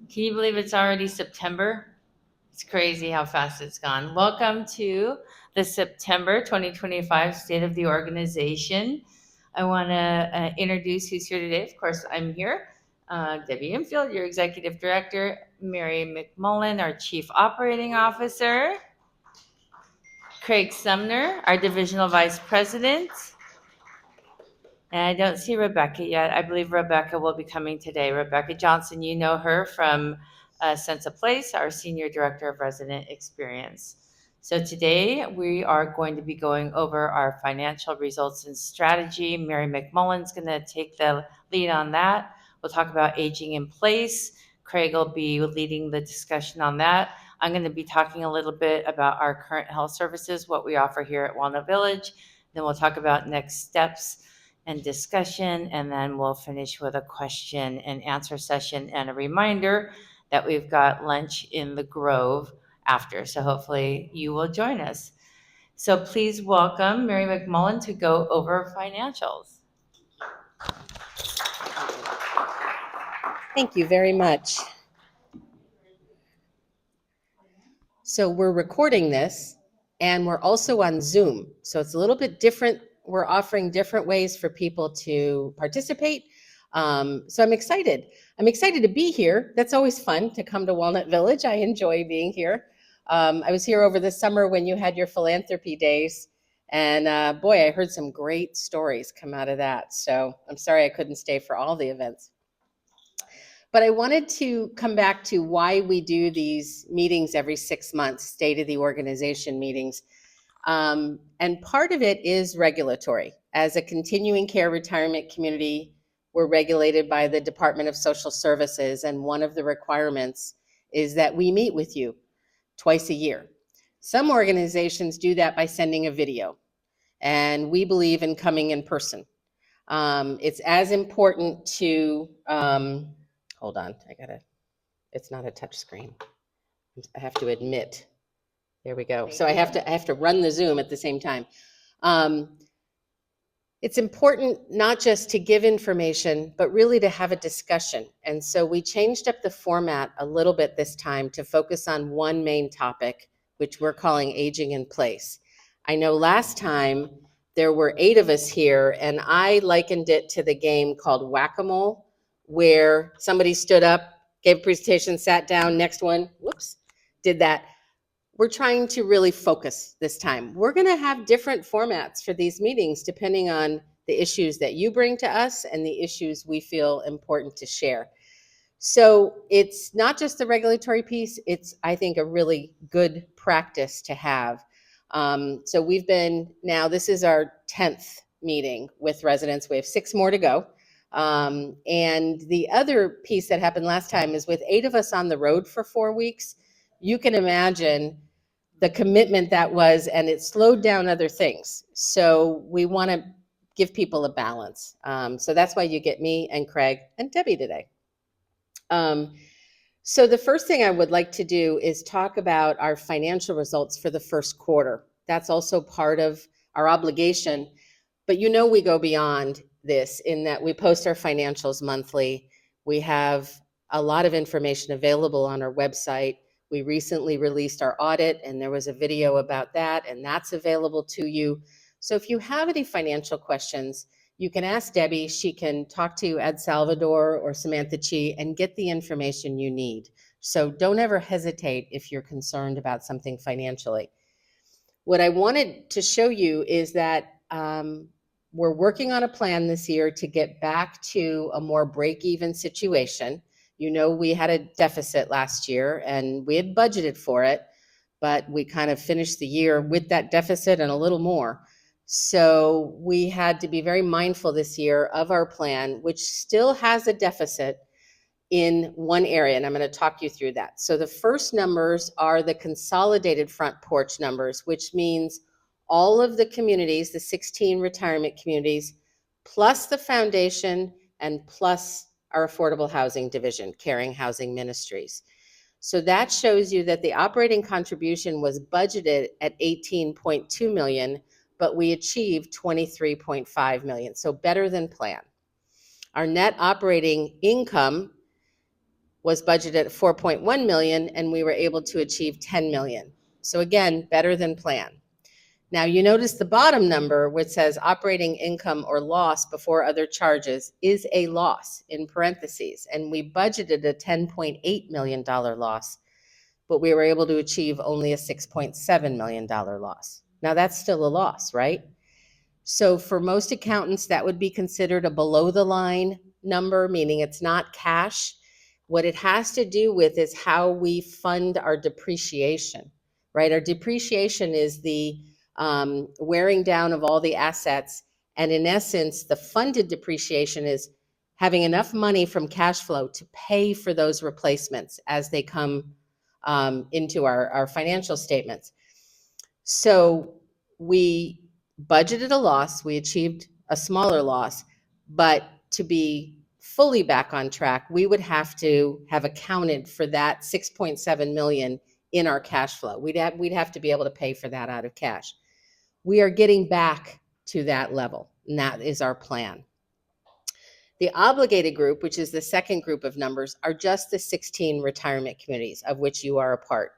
Can you believe it's already September? It's crazy how fast it's gone. Welcome to the September 2025 State of the Organization. I want to introduce who's here today. Of course, I'm here. Debbie Infield, your Executive Director, Mary McMullen, our Chief Operating Officer, Craig Sumner, our Divisional Vice President, and I don't see Rebecca yet. I believe Rebecca will be coming today. Rebecca Johnson, you know her from Sense of Place, our Senior Director of Resident Experience. So today we are going to be going over our financial results and strategy. Mary McMullen's going to take the lead on that. We'll talk about aging in place. Craig will be leading the discussion on that. I'm going to be talking a little bit about our current health services, what we offer here at Walnut Village. Then we'll talk about next steps and discussion, and then we'll finish with a question and answer session and a reminder that we've got lunch in the Grove after. So hopefully you will join us. So please welcome Mary McMullen to go over financials. Thank you very much. So we're recording this and we're also on Zoom. So it's a little bit different. We're offering different ways for people to participate. So I'm excited. I'm excited to be here. That's always fun to come to Walnut Village. I enjoy being here. I was here over the summer when you had your philanthropy days. And boy, I heard some great stories come out of that. So I'm sorry I couldn't stay for all the events. But I wanted to come back to why we do these meetings every 6 months, state of the organization meetings. And part of it is regulatory. As a continuing care retirement community, we're regulated by the Department of Social Services, and one of the requirements is that we meet with you twice a year. Some organizations do that by sending a video, and we believe in coming in person. It's as important to, hold on, it's not a touch screen. I have to admit. There we go. So I have to run the Zoom at the same time. It's important not just to give information, but really to have a discussion. And so we changed up the format a little bit this time to focus on one main topic, which we're calling aging in place. I know last time there were 8 of us here, and I likened it to the game called Whack-A-Mole, where somebody stood up, gave a presentation, sat down, next one, whoops, did that. We're trying to really focus this time. We're going to have different formats for these meetings depending on the issues that you bring to us and the issues we feel important to share. So it's not just the regulatory piece, it's, I think, a really good practice to have. So we've been, now this is our 10th meeting with residents. We have 6 more to go. And the other piece that happened last time is with 8 of us on the road for 4 weeks, you can imagine the commitment that was, and it slowed down other things. So we want to give people a balance. So that's why you get me and Craig and Debbie today. So the first thing I would like to do is talk about our financial results for the first quarter. That's also part of our obligation, but you know we go beyond this in that we post our financials monthly. We have a lot of information available on our website. We recently released our audit, and there was a video about that, and that's available to you. So if you have any financial questions, you can ask Debbie. She can talk to Ed Salvador or Samantha Chi and get the information you need. So don't ever hesitate if you're concerned about something financially. What I wanted to show you is that we're working on a plan this year to get back to a more break-even situation. You know, we had a deficit last year and we had budgeted for it, but we kind of finished the year with that deficit and a little more. So we had to be very mindful this year of our plan, which still has a deficit in one area, and I'm going to talk you through that. So the first numbers are the consolidated front porch numbers, which means all of the communities, the 16 retirement communities, plus the foundation and plus our affordable housing division, Caring Housing Ministries. So that shows you that the operating contribution was budgeted at 18.2 million, but we achieved 23.5 million, so better than planned. Our net operating income was budgeted at 4.1 million, and we were able to achieve 10 million. So again, better than planned. Now you notice the bottom number, which says operating income or loss before other charges, is a loss in parentheses, and we budgeted a $10.8 million loss, but we were able to achieve only a $6.7 million loss. Now that's still a loss, right? So for most accountants, that would be considered a below the line number, meaning it's not cash. What it has to do with is how we fund our depreciation, right? Our depreciation is the wearing down of all the assets. And in essence, the funded depreciation is having enough money from cash flow to pay for those replacements as they come into our financial statements. So we budgeted a loss, we achieved a smaller loss, but to be fully back on track, we would have to have accounted for that 6.7 million in our cash flow. We'd have to be able to pay for that out of cash. We are getting back to that level, and that is our plan. The obligated group, which is the second group of numbers, are just the 16 retirement communities of which you are a part.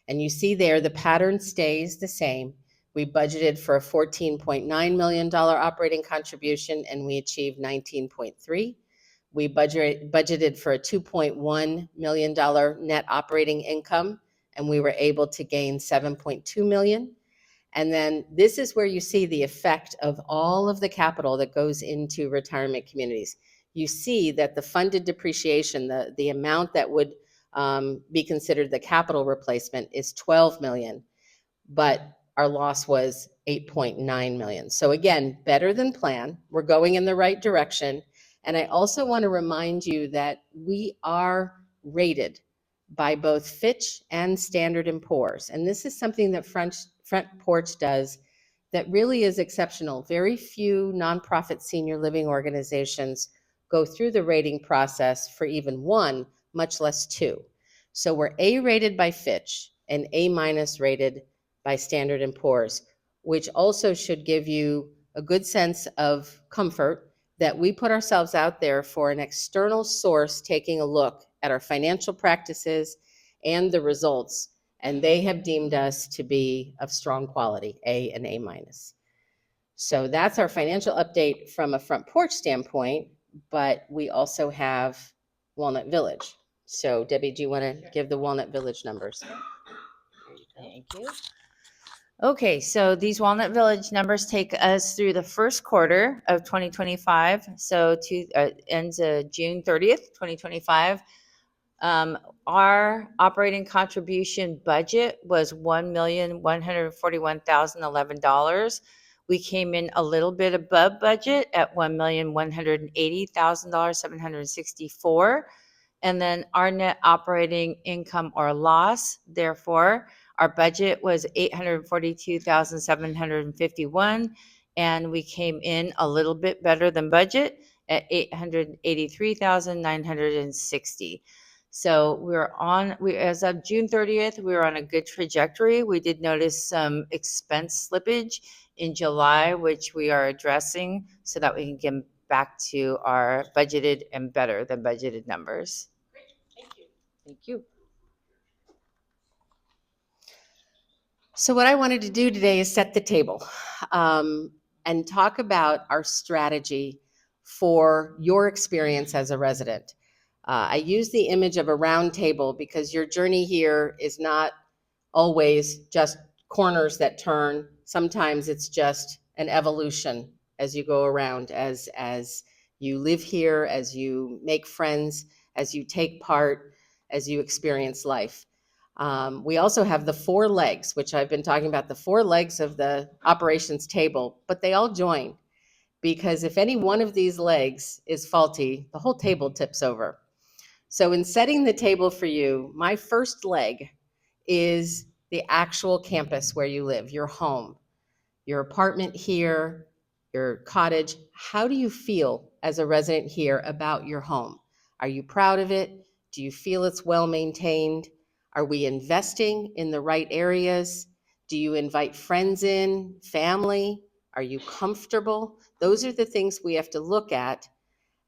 And you see there, the pattern stays the same. We budgeted for a $14.9 million operating contribution, and we achieved 19.3. We budgeted for a $2.1 million net operating income, and we were able to gain 7.2 million. And then this is where you see the effect of all of the capital that goes into retirement communities. You see that the funded depreciation, the amount that would be considered the capital replacement, is 12 million, but our loss was 8.9 million. So again, better than planned. We're going in the right direction. And I also want to remind you that we are rated by both Fitch and Standard & Poor's. And this is something that Front Porch does that really is exceptional. Very few nonprofit senior living organizations go through the rating process for even one, much less two. So we're A rated by Fitch and A minus rated by Standard & Poor's, which also should give you a good sense of comfort that we put ourselves out there for an external source taking a look at our financial practices and the results, and they have deemed us to be of strong quality, A and A minus. So that's our financial update from a Front Porch standpoint, but we also have Walnut Village. So Debbie, do you want to give the Walnut Village numbers? Thank you. Okay, so these Walnut Village numbers take us through the first quarter of 2025. So ends June 30th, 2025. Our operating contribution budget was $1,141,011. We came in a little bit above budget at $1,180,764. And then our net operating income or loss, therefore, our budget was $842,751, and we came in a little bit better than budget at $883,960. So as of June 30th, we were on a good trajectory. We did notice some expense slippage in July, which we are addressing so that we can get back to our budgeted and better than budgeted numbers. Great, thank you. Thank you. So what I wanted to do today is set the table and talk about our strategy for your experience as a resident. I use the image of a round table because your journey here is not always just corners that turn. Sometimes it's just an evolution as you go around, as you live here, as you make friends, as you take part, as you experience life. We also have the four legs, which I've been talking about, the four legs of the operations table, but they all join because if any one of these legs is faulty, the whole table tips over. So in setting the table for you, my first leg is the actual campus where you live, your home, your apartment here, your cottage. How do you feel as a resident here about your home? Are you proud of it? Do you feel it's well maintained? Are we investing in the right areas? Do you invite friends in, family? Are you comfortable? Those are the things we have to look at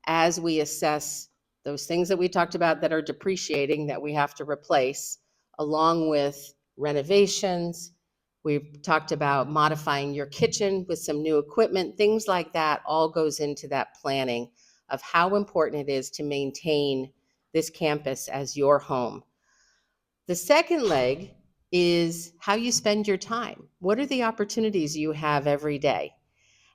as we assess those things that we talked about that are depreciating that we have to replace, along with renovations. We've talked about modifying your kitchen with some new equipment, things like that all goes into that planning of how important it is to maintain this campus as your home. The second leg is how you spend your time. What are the opportunities you have every day?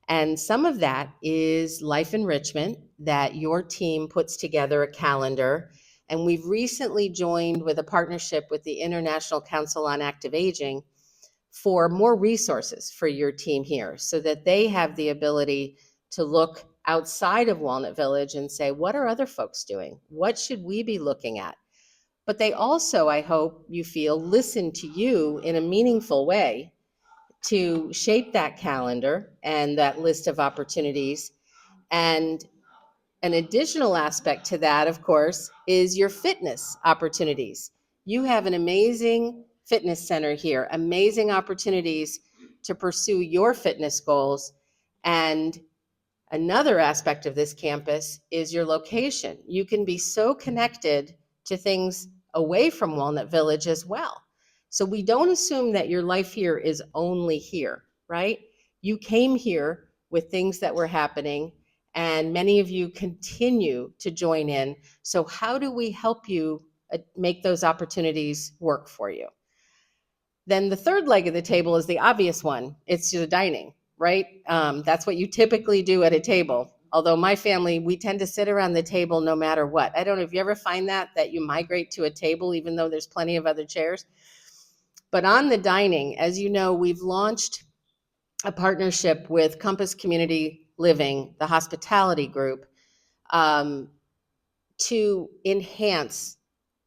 And some of that is life enrichment that your team puts together a calendar. And we've recently joined with a partnership with the International Council on Active Aging for more resources for your team here so that they have the ability to look outside of Walnut Village and say, what are other folks doing? What should we be looking at? But they also, I hope you feel, listen to you in a meaningful way to shape that calendar and that list of opportunities. And an additional aspect to that, of course, is your fitness opportunities. You have an amazing fitness center here, amazing opportunities to pursue your fitness goals. And another aspect of this campus is your location. You can be so connected to things away from Walnut Village as well. So we don't assume that your life here is only here, right? You came here with things that were happening, and many of you continue to join in. So how do we help you make those opportunities work for you? Then the third leg of the table is the obvious one. It's the dining, right? That's what you typically do at a table. Although my family, we tend to sit around the table no matter what. I don't know if you ever find that you migrate to a table even though there's plenty of other chairs. But on the dining, as you know, we've launched a partnership with Compass Community Living, the hospitality group, um, to enhance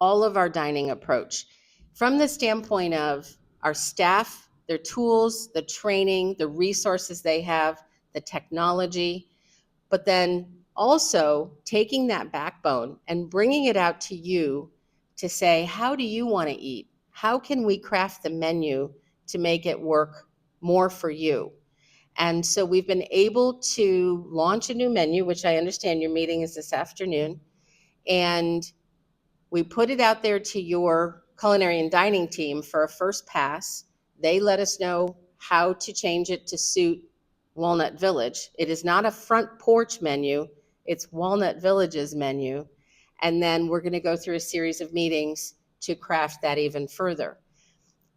all of our dining approach from the standpoint of our staff, their tools, the training, the resources they have, the technology, but then also taking that backbone and bringing it out to you to say, how do you want to eat? How can we craft the menu to make it work more for you? And so we've been able to launch a new menu, which I understand your meeting is this afternoon. And we put it out there to your culinary and dining team for a first pass. They let us know how to change it to suit Walnut Village. It is not a front porch menu, it's Walnut Village's menu. And then we're going to go through a series of meetings to craft that even further.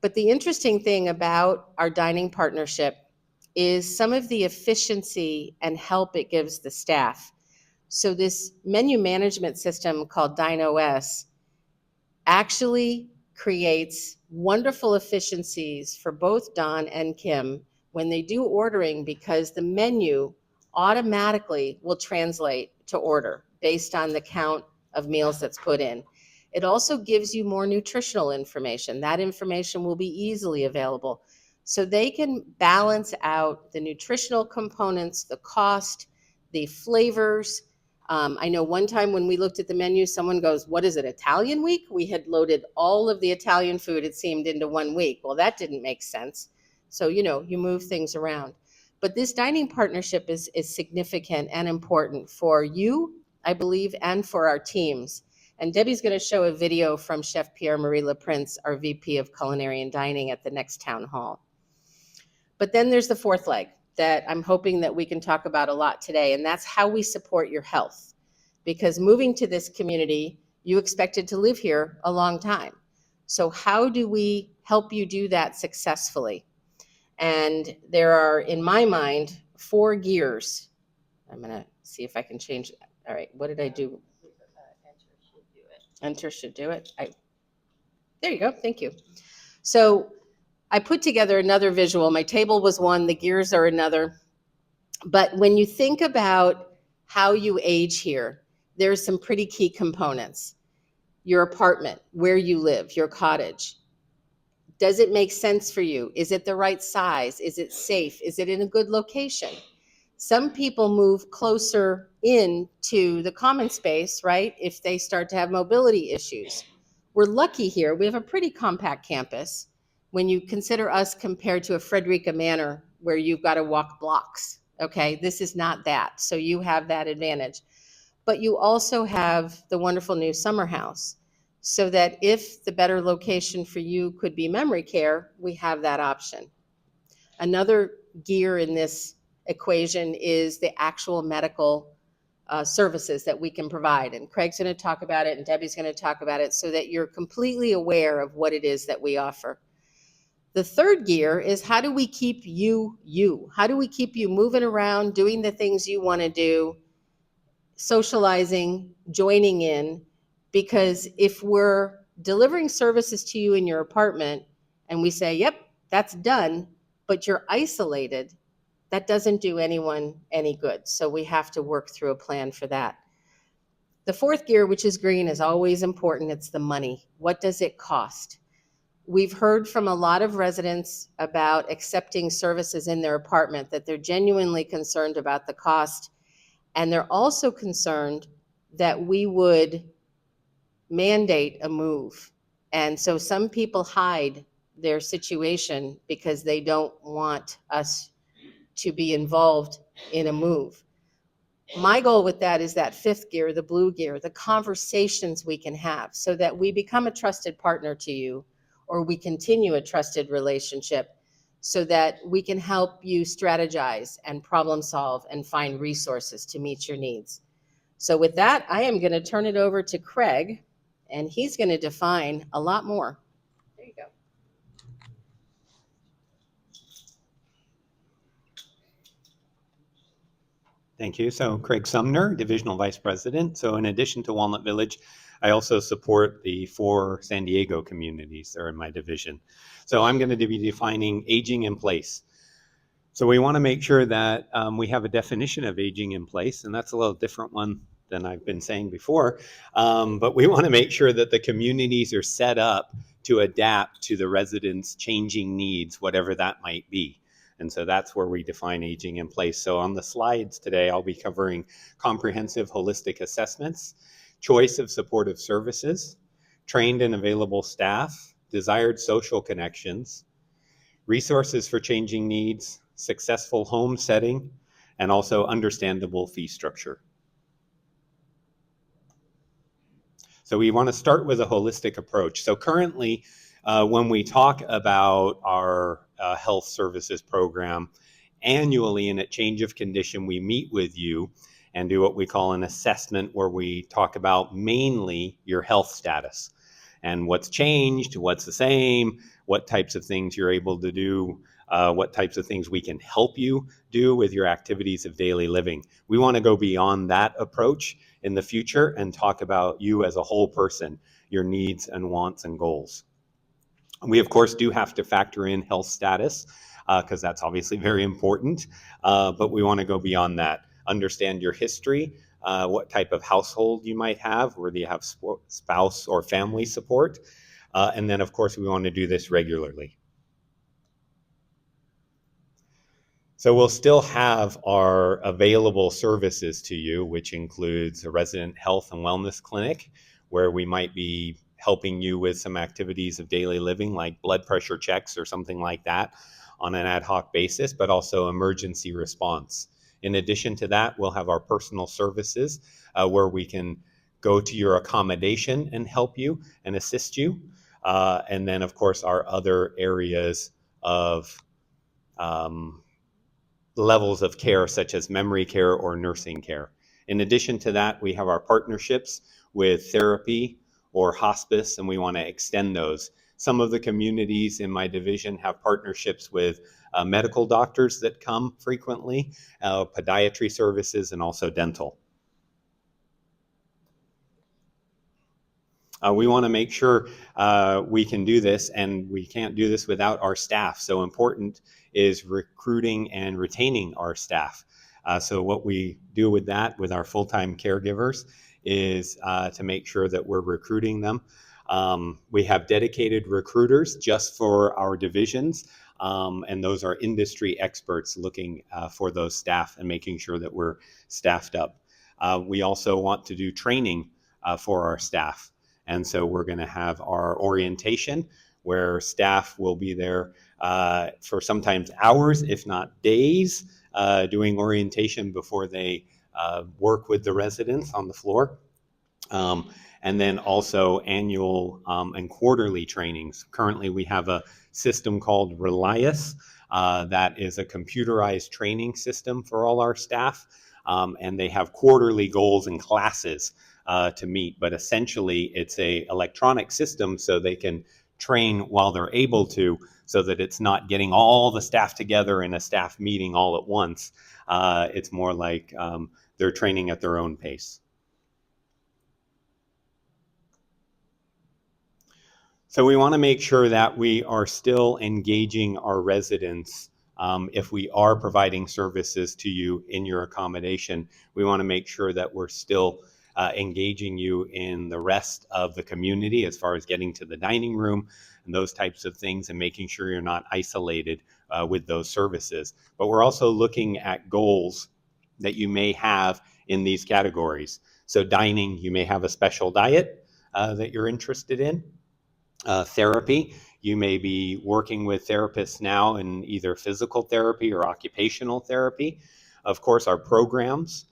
But the interesting thing about our dining partnership is some of the efficiency and help it gives the staff. So this menu management system called DineOS actually creates wonderful efficiencies for both Don and Kim when they do ordering, because the menu automatically will translate to order based on the count of meals that's put in. It also gives you more nutritional information. That information will be easily available. So they can balance out the nutritional components, the cost, the flavors. I know one time when we looked at the menu, someone goes, what is it, Italian week? We had loaded all of the Italian food, it seemed, into 1 week. Well, that didn't make sense. So, you move things around. But this dining partnership is significant and important for you, I believe, and for our teams. And Debbie's going to show a video from Chef Pierre-Marie Laprince, our VP of Culinary and Dining, at the next town hall. But then there's the fourth leg that I'm hoping that we can talk about a lot today, and that's how we support your health. Because moving to this community, you expected to live here a long time. So how do we help you do that successfully? And there are, in my mind, 4 gears. I'm going to see if I can change that. All right, what did I do? Enter should do it. There you go, thank you. So I put together another visual. My table was one, the gears are another. But when you think about how you age here, there's some pretty key components. Your apartment, where you live, your cottage. Does it make sense for you? Is it the right size? Is it safe? Is it in a good location? Some people move closer in to the common space, right? If they start to have mobility issues. We're lucky here. We have a pretty compact campus when you consider us compared to a Frederica Manor where you've got to walk blocks. Okay, this is not that. So you have that advantage. but you also have the wonderful new summer house. So that if the better location for you could be memory care, we have that option. Another gear in this equation is the actual medical services that we can provide. And Craig's going to talk about it, and Debbie's going to talk about it, so that you're completely aware of what it is that we offer. The third gear is, how do we keep you, you? How do we keep you moving around, doing the things you want to do, socializing, joining in? Because if we're delivering services to you in your apartment and we say, yep, that's done, but you're isolated, that doesn't do anyone any good. So we have to work through a plan for that. The fourth gear, which is green, is always important. It's the money. What does it cost? We've heard from a lot of residents about accepting services in their apartment, that they're genuinely concerned about the cost. And they're also concerned that we would mandate a move. And so some people hide their situation because they don't want us to be involved in a move. My goal with that is that fifth gear, the blue gear, the conversations we can have so that we become a trusted partner to you, or we continue a trusted relationship, so that we can help you strategize and problem solve and find resources to meet your needs. So with that, I am going to turn it over to Craig, and he's going to define a lot more. There you go. Thank you. So Craig Sumner, Divisional Vice President. So in addition to Walnut Village, I also support the 4 San Diego communities that are in my division. So I'm going to be defining aging in place. So we want to make sure that we have a definition of aging in place, and that's a little different one than I've been saying before. But we want to make sure that the communities are set up to adapt to the residents' changing needs, whatever that might be. And so that's where we define aging in place. So on the slides today, I'll be covering comprehensive holistic assessments, choice of supportive services, trained and available staff, desired social connections, resources for changing needs, successful home setting, and also understandable fee structure. So we want to start with a holistic approach. So currently, when we talk about our health services program, annually in a change of condition, we meet with you and do what we call an assessment, where we talk about mainly your health status and what's changed, what's the same, what types of things you're able to do, what types of things we can help you do with your activities of daily living. We want to go beyond that approach in the future and talk about you as a whole person, your needs and wants and goals. We, of course, do have to factor in health status because that's obviously very important, but we want to go beyond that. Understand your history, what type of household you might have, whether you have spouse or family support, and then, of course, we want to do this regularly. So we'll still have our available services to you, which includes a resident health and wellness clinic, where we might be helping you with some activities of daily living like blood pressure checks or something like that on an ad hoc basis, but also emergency response. In addition to that, we'll have our personal services where we can go to your accommodation and help you and assist you. And then, of course, our other areas of levels of care, such as memory care or nursing care. In addition to that, we have our partnerships with therapy or hospice, and we want to extend those. Some of the communities in my division have partnerships with medical doctors that come frequently, podiatry services, and also dental. We want to make sure we can do this, and we can't do this without our staff. So important is recruiting and retaining our staff. So what we do with that, with our full-time caregivers, is to make sure that we're recruiting them. We have dedicated recruiters just for our divisions, and those are industry experts looking for those staff and making sure that we're staffed up. We also want to do training for our staff. And so we're going to have our orientation, where staff will be there for sometimes hours, if not days, doing orientation before they work with the residents on the floor. And then also annual and quarterly trainings. Currently, we have a system called Relias that is a computerized training system for all our staff. And they have quarterly goals and classes to meet. But essentially, it's a electronic system so they can train while they're able to, so that it's not getting all the staff together in a staff meeting all at once. It's more like they're training at their own pace. So we want to make sure that we are still engaging our residents. If we are providing services to you in your accommodation, we want to make sure that we're still engaging you in the rest of the community as far as getting to the dining room and those types of things, and making sure you're not isolated with those services. But we're also looking at goals that you may have in these categories. So dining, you may have a special diet that you're interested in. Therapy, you may be working with therapists now in either physical therapy or occupational therapy. Of course, our programs,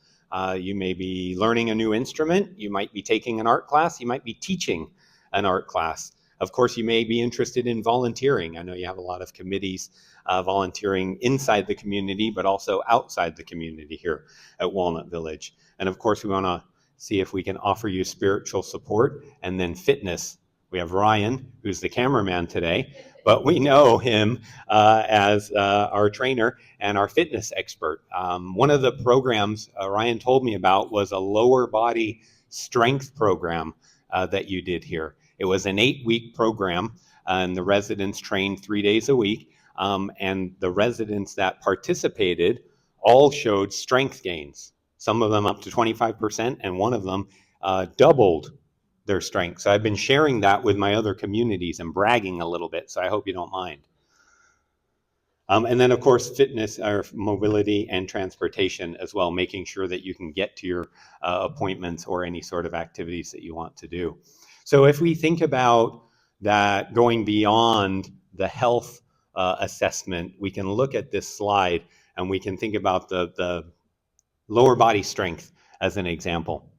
you may be learning a new instrument, you might be taking an art class, you might be teaching an art class. Of course, you may be interested in volunteering. I know you have a lot of committees volunteering inside the community, but also outside the community here at Walnut Village. And of course, we want to see if we can offer you spiritual support, and then fitness. We have Ryan, who's the cameraman today, but we know him as our trainer and our fitness expert. One of the programs Ryan told me about was a lower body strength program that you did here. It was an 8-week program, and the residents trained 3 days a week. And the residents that participated all showed strength gains, some of them up to 25%, and one of them doubled their strength. So I've been sharing that with my other communities and bragging a little bit, so I hope you don't mind. And then, of course, fitness, or mobility and transportation as well, making sure that you can get to your appointments or any sort of activities that you want to do. So if we think about that going beyond the health assessment, we can look at this slide and we can think about the lower body strength as an example.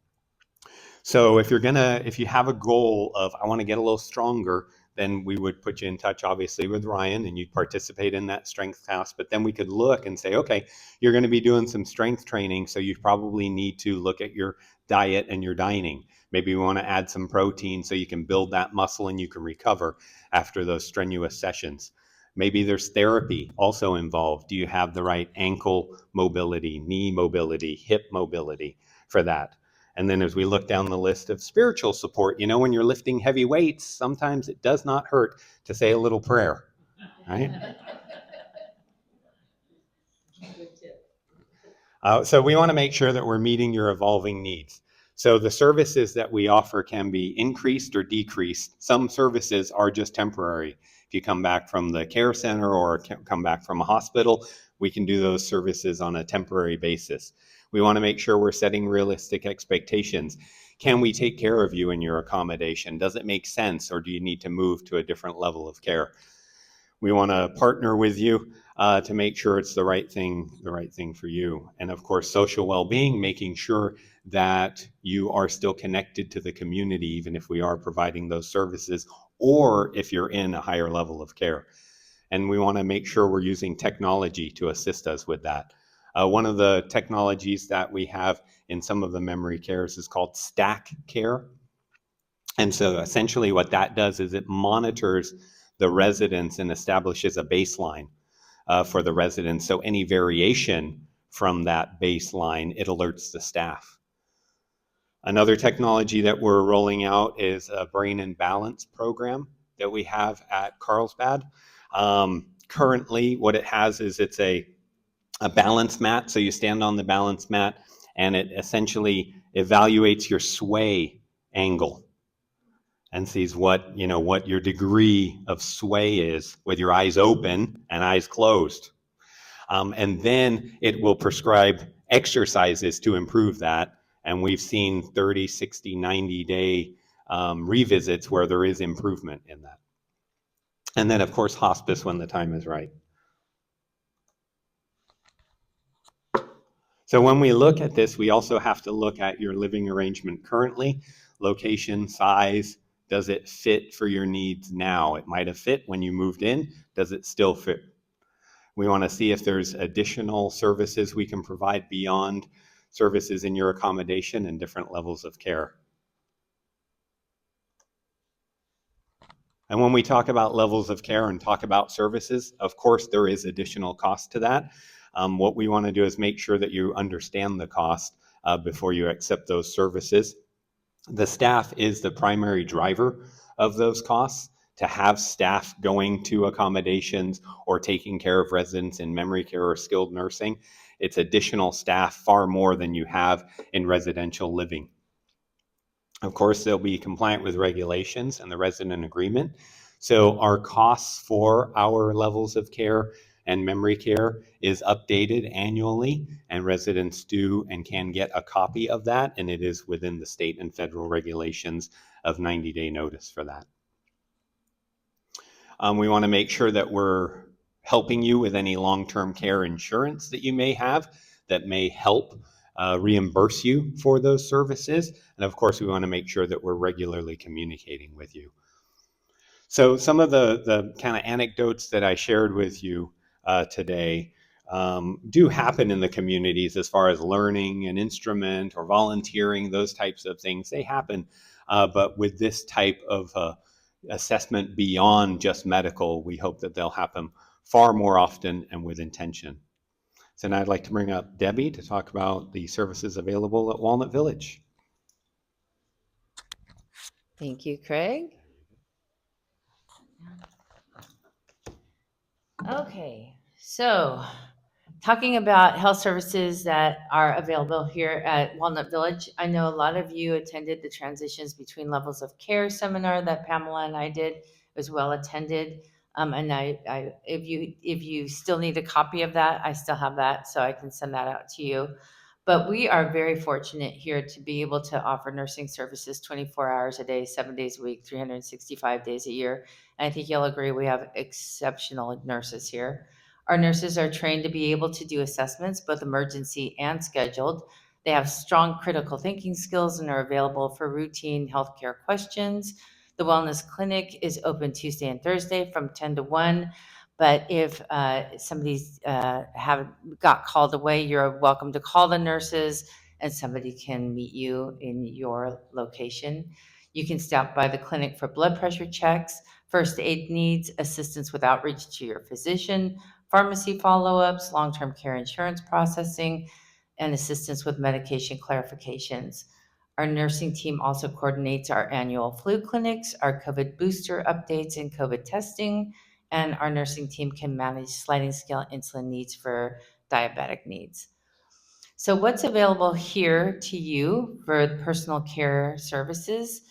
So if you have a goal of, I want to get a little stronger, then we would put you in touch, obviously, with Ryan, and you'd participate in that strength class. But then we could look and say, okay, you're going to be doing some strength training, so you probably need to look at your diet and your dining. Maybe we want to add some protein so you can build that muscle and you can recover after those strenuous sessions. Maybe there's therapy also involved. Do you have the right ankle mobility, knee mobility, hip mobility for that? And then as we look down the list of spiritual support, when you're lifting heavy weights, sometimes it does not hurt to say a little prayer, right? So we want to make sure that we're meeting your evolving needs. So the services that we offer can be increased or decreased. Some services are just temporary. If you come back from the care center or come back from a hospital, we can do those services on a temporary basis. We want to make sure we're setting realistic expectations. Can we take care of you in your accommodation? Does it make sense, or do you need to move to a different level of care? We want to partner with you to make sure it's the right thing for you. And of course, social well-being, making sure that you are still connected to the community, even if we are providing those services, or if you're in a higher level of care. And we want to make sure we're using technology to assist us with that. One of the technologies that we have in some of the memory cares is called Stack Care. And so essentially what that does is it monitors the residents and establishes a baseline for the residents. So any variation from that baseline, it alerts the staff. Another technology that we're rolling out is a brain and balance program that we have at Carlsbad. Currently, what it has is it's a balance mat. So you stand on the balance mat and it essentially evaluates your sway angle and sees what your degree of sway is with your eyes open and eyes closed. And then it will prescribe exercises to improve that. And we've seen 30, 60, 90-day revisits where there is improvement in that. And then, of course, hospice when the time is right. So when we look at this, we also have to look at your living arrangement currently, location, size. Does it fit for your needs now? It might have fit when you moved in. Does it still fit? We want to see if there's additional services we can provide beyond services in your accommodation and different levels of care. And when we talk about levels of care and talk about services, of course, there is additional cost to that. What we want to do is make sure that you understand the cost before you accept those services. The staff is the primary driver of those costs. To have staff going to accommodations or taking care of residents in memory care or skilled nursing, it's additional staff, far more than you have in residential living. Of course, they'll be compliant with regulations and the resident agreement. So our costs for our levels of care and memory care is updated annually, and residents do and can get a copy of that, and it is within the state and federal regulations of 90-day notice for that. We want to make sure that we're helping you with any long-term care insurance that you may have that may help reimburse you for those services. And of course, we want to make sure that we're regularly communicating with you. So some of the kind of anecdotes that I shared with you today do happen in the communities as far as learning an instrument or volunteering, those types of things. They happen, but with this type of assessment beyond just medical, we hope that they'll happen far more often and with intention. So now I'd like to bring up Debbie to talk about the services available at Walnut Village. Thank you, Craig. Okay, so talking about health services that are available here at Walnut Village, I know a lot of you attended the Transitions Between Levels of Care seminar that Pamela and I did. It was well attended. And if you still need a copy of that, I still have that, so I can send that out to you. But we are very fortunate here to be able to offer nursing services 24 hours a day, 7 days a week, 365 days a year. And I think you'll agree we have exceptional nurses here. Our nurses are trained to be able to do assessments, both emergency and scheduled. They have strong critical thinking skills and are available for routine healthcare questions. The Wellness Clinic is open Tuesday and Thursday from 10 to 1. But if somebody's have got called away, you're welcome to call the nurses and somebody can meet you in your location. You can stop by the clinic for blood pressure checks, first aid needs, assistance with outreach to your physician, pharmacy follow-ups, long-term care insurance processing, and assistance with medication clarifications. Our nursing team also coordinates our annual flu clinics, our COVID booster updates, and COVID testing. And our nursing team can manage sliding scale insulin needs for diabetic needs. So, what's available here to you for the personal care services?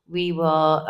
We will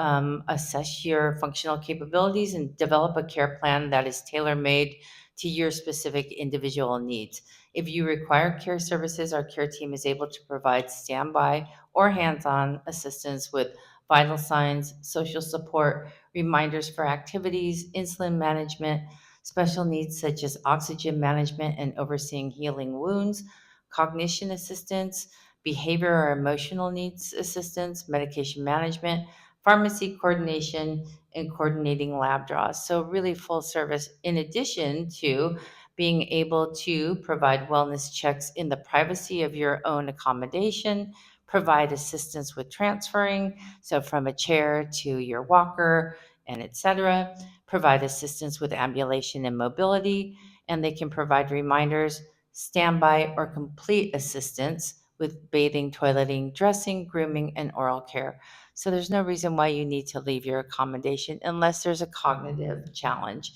assess your functional capabilities and develop a care plan that is tailor made to your specific individual needs. If you require care services, our care team is able to provide standby or hands on assistance with vital signs, social support, reminders for activities, insulin management, special needs such as oxygen management and overseeing healing wounds, cognition assistance, behavior or emotional needs assistance, medication management, pharmacy coordination, and coordinating lab draws. So, really full service, in addition to being able to provide wellness checks in the privacy of your own accommodation, provide assistance with transferring, so from a chair to your walker, and etc. Provide assistance with ambulation and mobility, and they can provide reminders, standby, or complete assistance with bathing, toileting, dressing, grooming, and oral care. So there's no reason why you need to leave your accommodation unless there's a cognitive challenge.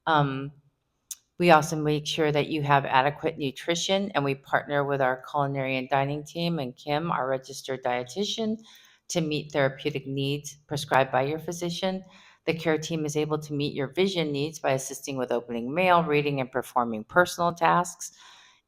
Um, we also make sure that you have adequate nutrition, and we partner with our culinary and dining team and Kim, our registered dietitian, to meet therapeutic needs prescribed by your physician. The care team is able to meet your vision needs by assisting with opening mail, reading, and performing personal tasks.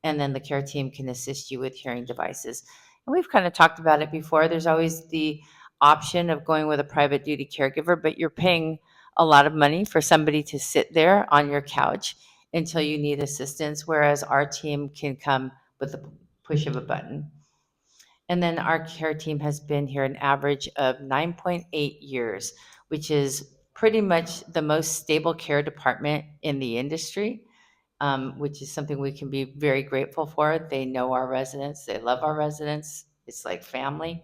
And then the care team can assist you with hearing devices. And we've kind of talked about it before. There's always the option of going with a private duty caregiver, but you're paying a lot of money for somebody to sit there on your couch until you need assistance, whereas our team can come with push of a button. And then our care team has been here an average of 9.8 years, which is pretty much the most stable care department in the industry, which is something we can be very grateful for. They know our residents, they love our residents. It's like family.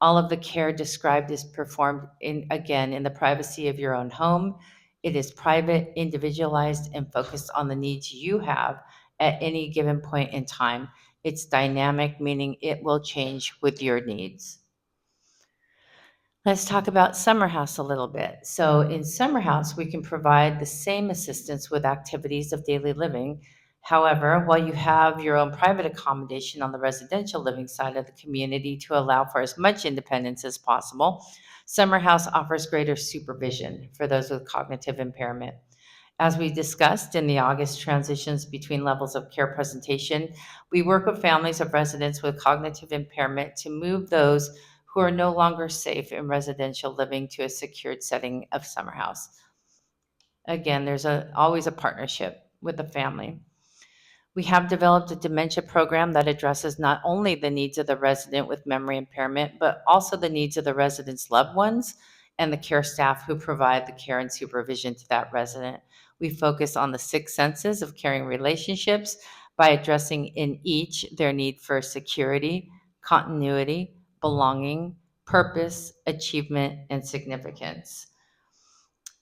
All of the care described is performed in the privacy of your own home. It is private, individualized, and focused on the needs you have at any given point in time. It's dynamic, meaning it will change with your needs. Let's talk about Summer House a little bit. So, in Summer House, we can provide the same assistance with activities of daily living. However, while you have your own private accommodation on the residential living side of the community to allow for as much independence as possible, Summer House offers greater supervision for those with cognitive impairment. As we discussed in the August transitions between levels of care presentation, we work with families of residents with cognitive impairment to move those who are no longer safe in residential living to a secured setting of Summer House. Again, there's always a partnership with the family. We have developed a dementia program that addresses not only the needs of the resident with memory impairment, but also the needs of the resident's loved ones and the care staff who provide the care and supervision to that resident. We focus on the six senses of caring relationships by addressing in each their need for security, continuity, belonging, purpose, achievement, and significance.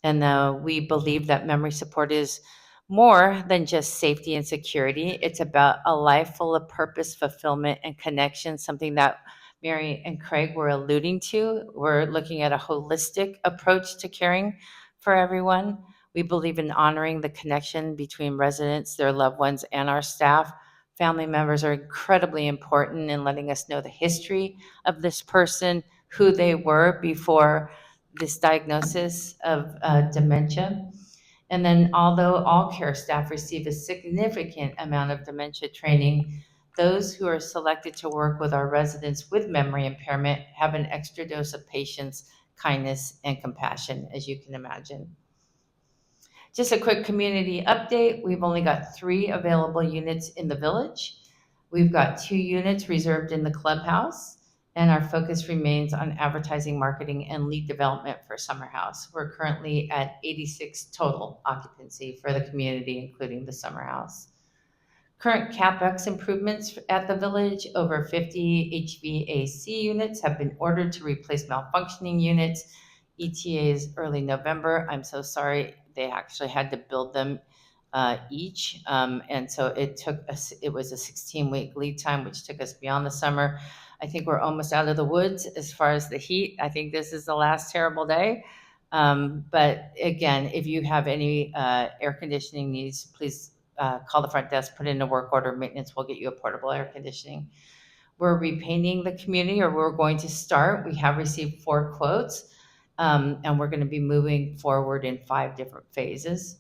And we believe that memory support is more than just safety and security. It's about a life full of purpose, fulfillment, and connection, something that Mary and Craig were alluding to. We're looking at a holistic approach to caring for everyone. We believe in honoring the connection between residents, their loved ones, and our staff. Family members are incredibly important in letting us know the history of this person, who they were before this diagnosis of dementia. And then, although all care staff receive a significant amount of dementia training, those who are selected to work with our residents with memory impairment have an extra dose of patience, kindness, and compassion, as you can imagine. Just a quick community update. We've only got 3 available units in the village. We've got 2 units reserved in the clubhouse, and our focus remains on advertising, marketing, and lead development for Summer House. We're currently at 86 total occupancy for the community, including the Summer House. Current CapEx improvements at the village, over 50 HVAC units have been ordered to replace malfunctioning units. ETA is early November. I'm so sorry. They actually had to build them each. And so it was a 16-week lead time, which took us beyond the summer. I think we're almost out of the woods as far as the heat. I think this is the last terrible day. But again, if you have any air conditioning needs, please call the front desk, put in a work order. Maintenance will get you a portable air conditioning. We're repainting the community, or we're going to start. We have received 4 quotes, and we're going to be moving forward in 5 different phases.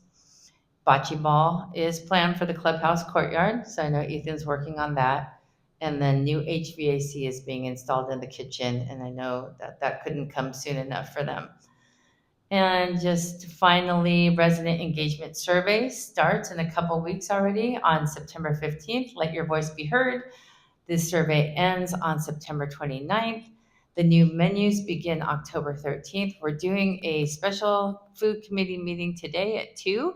Bocce ball is planned for the clubhouse courtyard, so I know Ethan's working on that. And then new HVAC is being installed in the kitchen, and I know that couldn't come soon enough for them. And just finally, resident engagement survey starts in a couple weeks already on September 15th. Let your voice be heard. This survey ends on September 29th. The new menus begin October 13th. We're doing a special food committee meeting today at 2.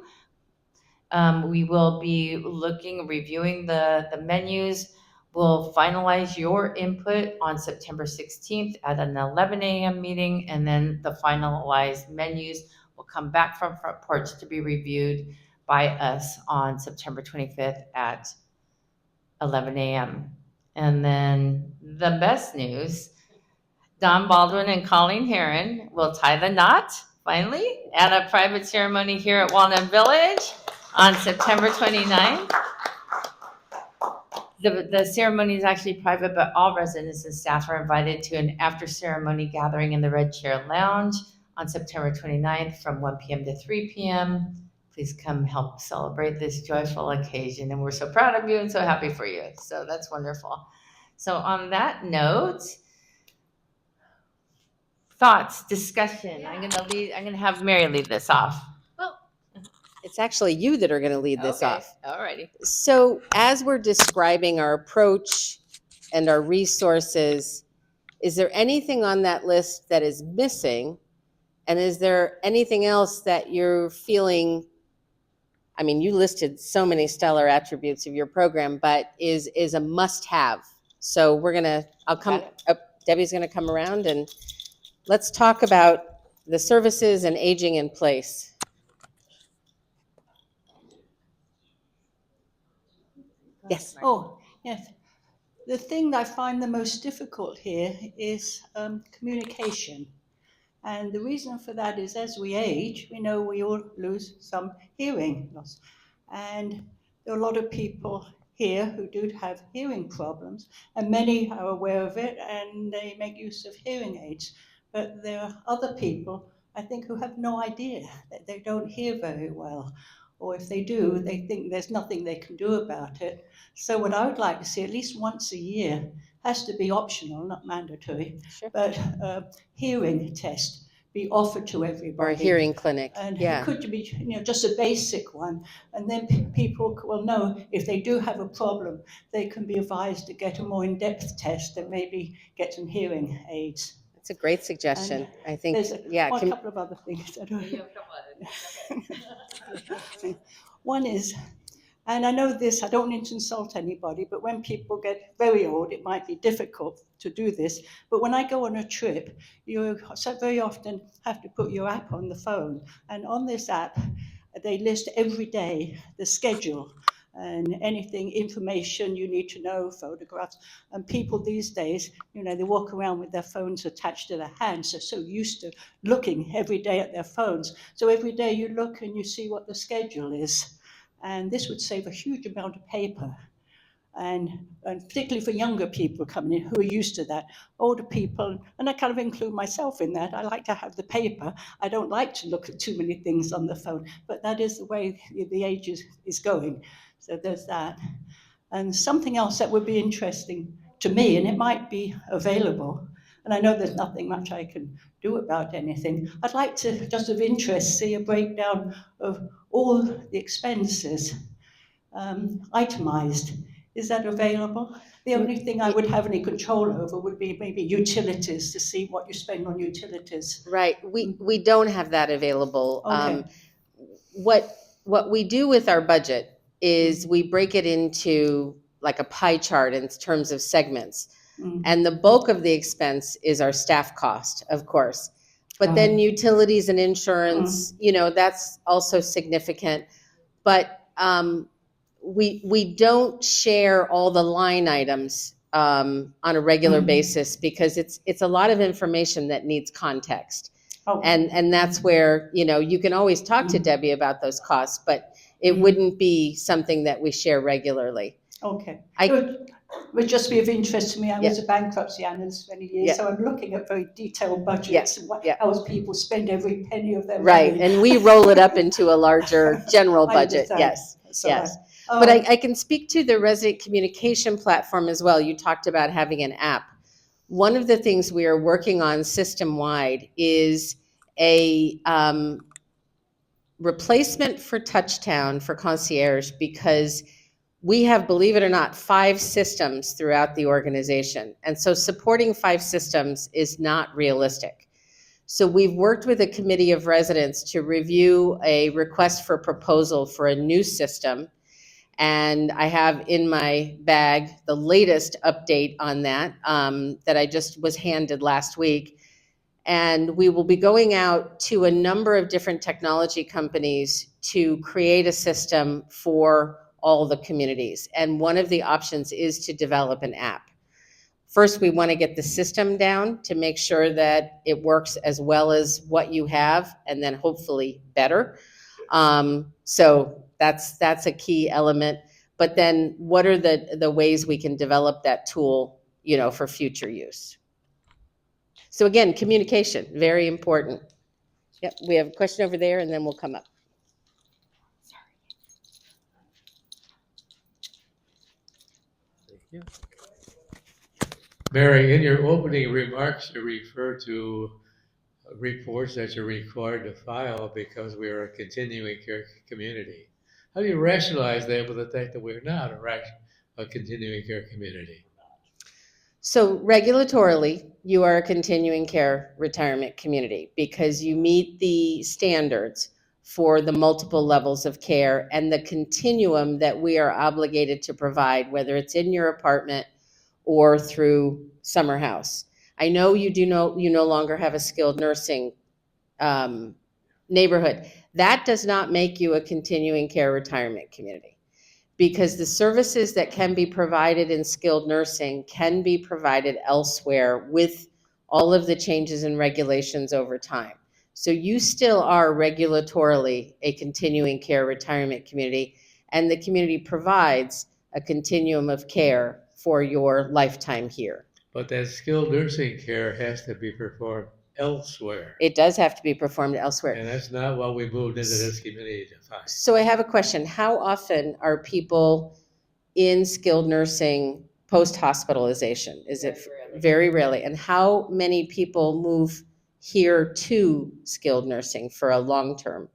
We will be reviewing the menus. We'll finalize your input on September 16th at an 11 a.m. meeting, and then the finalized menus will come back from Front Porch to be reviewed by us on September 25th at 11 a.m. And then the best news, Don Baldwin and Colleen Heron will tie the knot, finally, at a private ceremony here at Walnut Village on September 29th. The ceremony is actually private, but all residents and staff are invited to an after-ceremony gathering in the Red Chair Lounge on September 29th from 1 p.m. to 3 p.m. Please come help celebrate this joyful occasion. And we're so proud of you and so happy for you. So that's wonderful. So on that note, thoughts, discussion. Yeah. I'm gonna have Mary lead this off. Well, It's actually you that are going to lead this Okay, off. all righty. So as we're describing our approach and our resources, is there anything on that list that is missing? And is there anything else that you're feeling? I mean, you listed so many stellar attributes of your program, but is a must-have. So I'll come, Debbie's gonna come around and let's talk about the services and aging in place. Yes. Oh, yes. The thing I find the most difficult here is communication. And the reason for that is as we age, we know we all lose some hearing loss. And there are a lot of people here who do have hearing problems, and many are aware of it and they make use of hearing aids. But there are other people, I think, who have no idea that they don't hear very well. Or if they do, they think there's nothing they can do about it. So what I would like to see, at least once a year, has to be optional, not mandatory, Sure. but hearing test be offered to everybody. Or a hearing clinic. And Yeah. it could be, just a basic one. And then people will know if they do have a problem, they can be advised to get a more in-depth test and maybe get some hearing aids. That's a great suggestion. And I think, there's yeah. a couple of other things. One is, and I know this, I don't need to insult anybody, but when people get very old, it might be difficult to do this. But when I go on a trip, you very often have to put your app on the phone. And on this app, they list every day the schedule and anything, information you need to know, photographs. And people these days, they walk around with their phones attached to their hands. They're so used to looking every day at their phones. So every day you look and you see what the schedule is. And this would save a huge amount of paper. And particularly for younger people coming in who are used to that. Older people, and I kind of include myself in that, I like to have the paper. I don't like to look at too many things on the phone, but that is the way the age is going. So there's that. And something else that would be interesting to me, and it might be available, and I know there's nothing much I can do about anything. I'd like to, just of interest, see a breakdown of all the expenses, itemized. Is that available? The only thing I would have any control over would be maybe utilities, to see what you spend on utilities. Right. We don't have that available. Okay. What we do with our budget is we break it into like a pie chart in terms of segments. And the bulk of the expense is our staff cost, of course. But then utilities and insurance, that's also significant. But we don't share all the line items on a regular basis because it's a lot of information that needs context. And that's where, you can always talk to Debbie about those costs, but it wouldn't be something that we share regularly. Okay. It would just be of interest to me. I was a bankruptcy analyst for many years, so I'm looking at very detailed budgets and how people spend every penny of their money. Right, and we roll it up into a larger general budget. Yes, yes. But I can speak to the resident communication platform as well. You talked about having an app. One of the things we are working on system-wide is a replacement for Touchtown for concierge, because we have, believe it or not, 5 systems throughout the organization. And so supporting 5 systems is not realistic. So we've worked with a committee of residents to review a request for proposal for a new system. And I have in my bag the latest update on that, that I just was handed last week. And we will be going out to a number of different technology companies to create a system for all the communities. And one of the options is to develop an app. First, we want to get the system down to make sure that it works as well as what you have, and then hopefully better. So that's a key element. But then what are the ways we can develop that tool, for future use? So again, communication, very important. Yep, we have a question over there, and then we'll come up. Thank you. Mary, in your opening remarks, you refer to reports that you're required to file because we are a continuing care community. How do you rationalize that with the fact that we're not a continuing care community? So regulatorily, you are a continuing care retirement community because you meet the standards for the multiple levels of care and the continuum that we are obligated to provide, whether it's in your apartment or through summer house. I know you no longer have a skilled nursing neighborhood. That does not make you a continuing care retirement community, because the services that can be provided in skilled nursing can be provided elsewhere with all of the changes and regulations over time. So you still are regulatorily a continuing care retirement community, and the community provides a continuum of care for your lifetime here. But that skilled nursing care has to be performed elsewhere. It does have to be performed elsewhere. And that's not what we moved into this community to find. So I have a question. How often are people in skilled nursing post-hospitalization? Is it very rarely? And how many people move here to skilled nursing for a long term?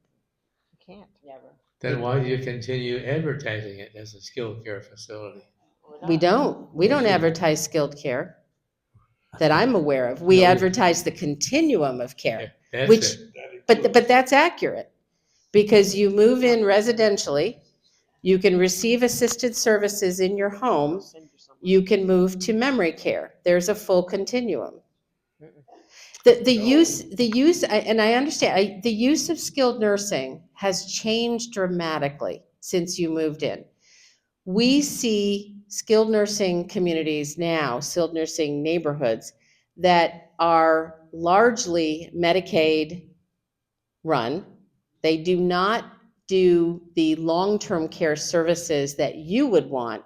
Can't, never. Then why do you continue advertising it as a skilled care facility? We don't. We don't advertise skilled care that I'm aware of. We No. advertise the continuum of care, That's which, it. but that's accurate, because you move in residentially, you can receive assisted services in your home, you can move to memory care. There's a full continuum. The use, and I understand, the use of skilled nursing has changed dramatically since you moved in. We see skilled nursing communities now, skilled nursing neighborhoods that are largely Medicaid run. They do not do the long-term care services that you would want.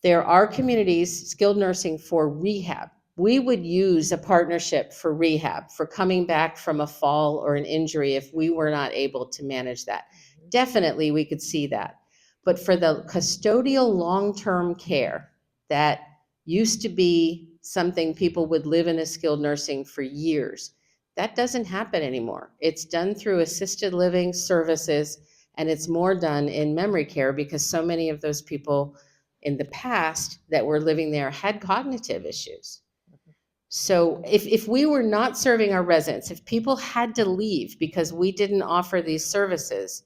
There are communities, skilled nursing for rehab. We would use a partnership for rehab, for coming back from a fall or an injury if we were not able to manage that. Definitely, we could see that. But for the custodial long-term care that used to be something people would live in a skilled nursing for years, that doesn't happen anymore. It's done through assisted living services, and it's more done in memory care because so many of those people in the past that were living there had cognitive issues. So if we were not serving our residents, if people had to leave because we didn't offer these services,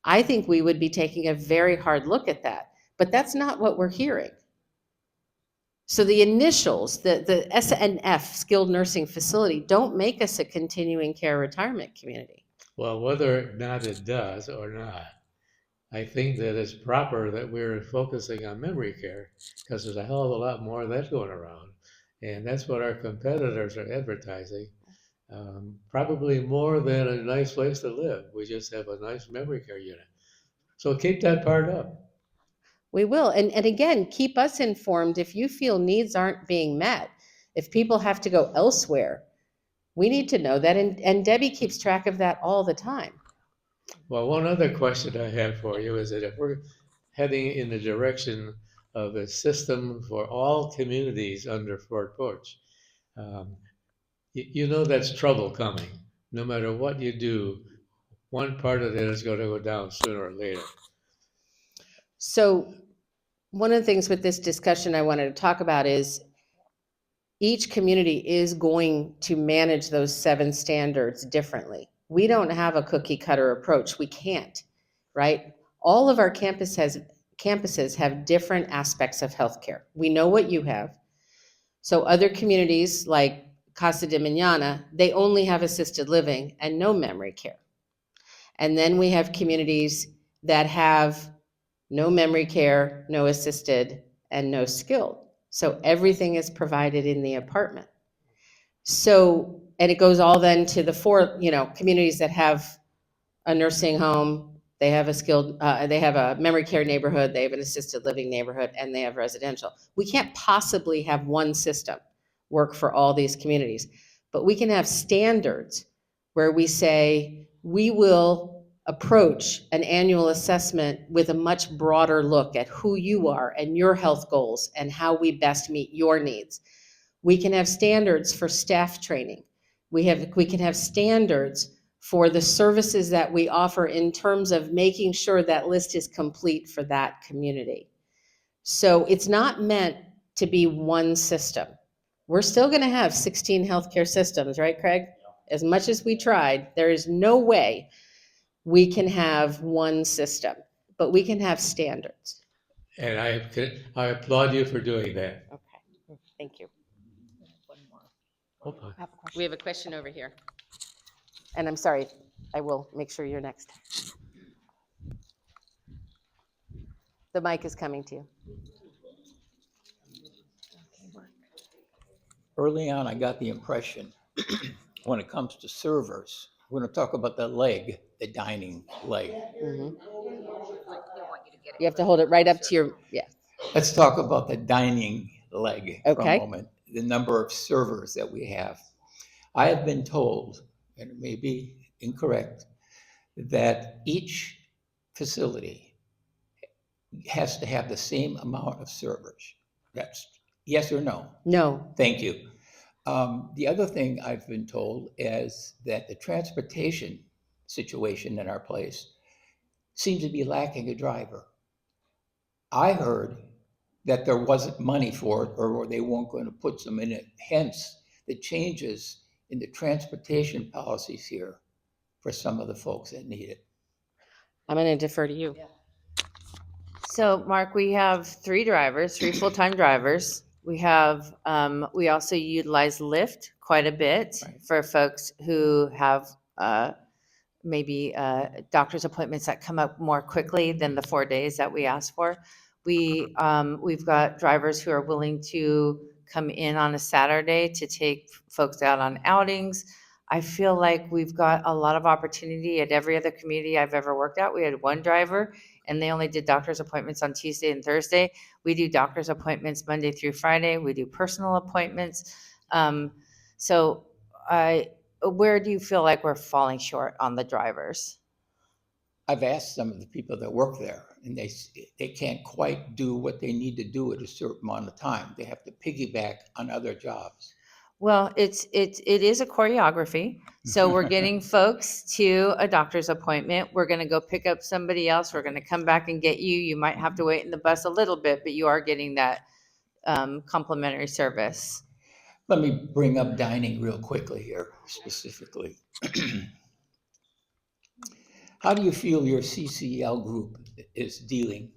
I think we would be taking a very hard look at that. But that's not what we're hearing. So the initials, the SNF, skilled nursing facility, don't make us a continuing care retirement community. Well, whether or not it does or not, I think that it's proper that we're focusing on memory care because there's a hell of a lot more of that going around. And that's what our competitors are advertising. Probably more than a nice place to live. We just have a nice memory care unit. So keep that part up. We will. And again, keep us informed if you feel needs aren't being met. If people have to go elsewhere, we need to know that. And Debbie keeps track of that all the time. Well, one other question I have for you is that if we're heading in the direction of a system for all communities under Fort Porch, you know that's trouble coming. No matter what you do, one part of it is going to go down sooner or later. So one of the things with this discussion I wanted to talk about is each community is going to manage those 7 standards differently. We don't have a cookie cutter approach. We can't, right? All of our campuses have different aspects of healthcare. We know what you have. So other communities like Casa de Mañana, they only have assisted living and no memory care. And then we have communities that have no memory care, no assisted, and no skilled. So everything is provided in the apartment. So, and it goes all then to the 4, communities that have a nursing home, they have a skilled, they have a memory care neighborhood, they have an assisted living neighborhood, and they have residential. We can't possibly have one system work for all these communities, but we can have standards where we say we will approach an annual assessment with a much broader look at who you are and your health goals and how we best meet your needs. We can have standards for staff training. We can have standards for the services that we offer in terms of making sure that list is complete for that community. So it's not meant to be one system. We're still going to have 16 healthcare systems, right, Craig? As much as we tried, there is no way we can have one system, but we can have standards. And I applaud you for doing that. Okay, thank you. Hold on. We have a question over here. And I'm sorry, I will make sure you're next. The mic is coming to you. Early on, I got the impression when it comes to servers, we're going to talk about the leg, the dining leg. Mhm. You have to hold it right up to your, yeah. Let's talk about the dining leg for Okay. a moment, the number of servers that we have. I have been told, and it may be incorrect, that each facility has to have the same amount of servers. That's yes or no? No. Thank you. The other thing I've been told is that the transportation situation in our place seems to be lacking a driver. I heard that there wasn't money for it or they weren't going to put some in it. Hence, the changes in the transportation policies here for some of the folks that need it. I'm going to defer to you. So, Mark, we have three full-time drivers. We also utilize Lyft quite a bit Right. for folks who have maybe doctor's appointments that come up more quickly than the 4 days that we ask for. We've got drivers who are willing to come in on a Saturday to take folks out on outings. I feel like we've got a lot of opportunity at every other community I've ever worked at. We had one driver and they only did doctor's appointments on Tuesday and Thursday. We do doctor's appointments Monday through Friday. We do personal appointments. So where do you feel like we're falling short on the drivers? I've asked some of the people that work there, and they can't quite do what they need to do at a certain amount of time. They have to piggyback on other jobs. Well, it is a choreography. So we're getting folks to a doctor's appointment. We're going to go pick up somebody else. We're going to come back and get you. You might have to wait in the bus a little bit, but you are getting that complimentary service. Let me bring up dining real quickly here, specifically. How do you feel your CCL group is dealing?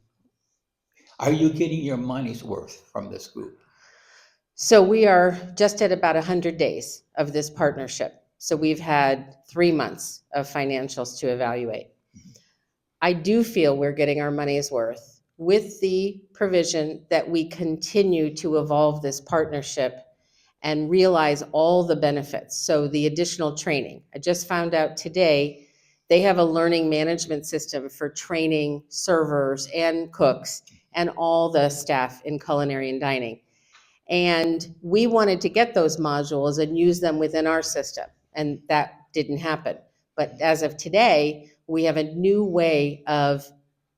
Are you getting your money's worth from this group? So we are just at about 100 days of this partnership. So we've had 3 months of financials to evaluate. I do feel we're getting our money's worth with the provision that we continue to evolve this partnership and realize all the benefits. So the additional training. I just found out today they have a learning management system for training servers and cooks and all the staff in culinary and dining. And we wanted to get those modules and use them within our system, and that didn't happen. But as of today, we have a new way of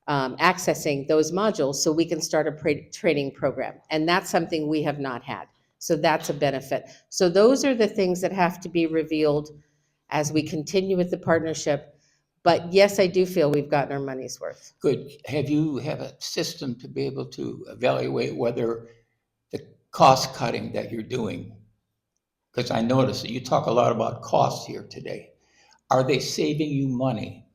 accessing those modules so we can start a training program. And that's something we have not had. So that's a benefit. So those are the things that have to be revealed as we continue with the partnership. But yes, I do feel we've gotten our money's worth. Good. Have a system to be able to evaluate whether the cost cutting that you're doing, because I noticed that you talk a lot about costs here today. Are they saving you money?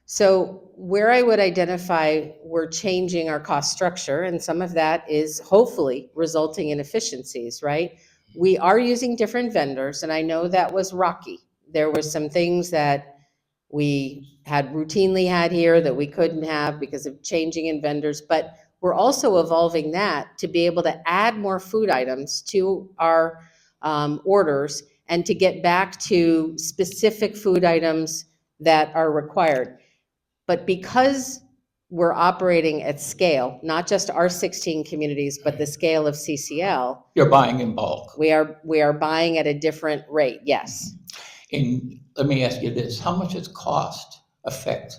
So where I would identify we're changing our cost structure, and some of that is hopefully resulting in efficiencies, right? We are using different vendors, and I know that was rocky. There were some things that we had routinely had here that we couldn't have because of changing in vendors, but we're also evolving that to be able to add more food items to our orders and to get back to specific food items that are required. But because we're operating at scale, not just our 16 communities, but the scale of CCL, You're buying in bulk. we are buying at a different rate, yes. And let me ask you this, how much does cost affect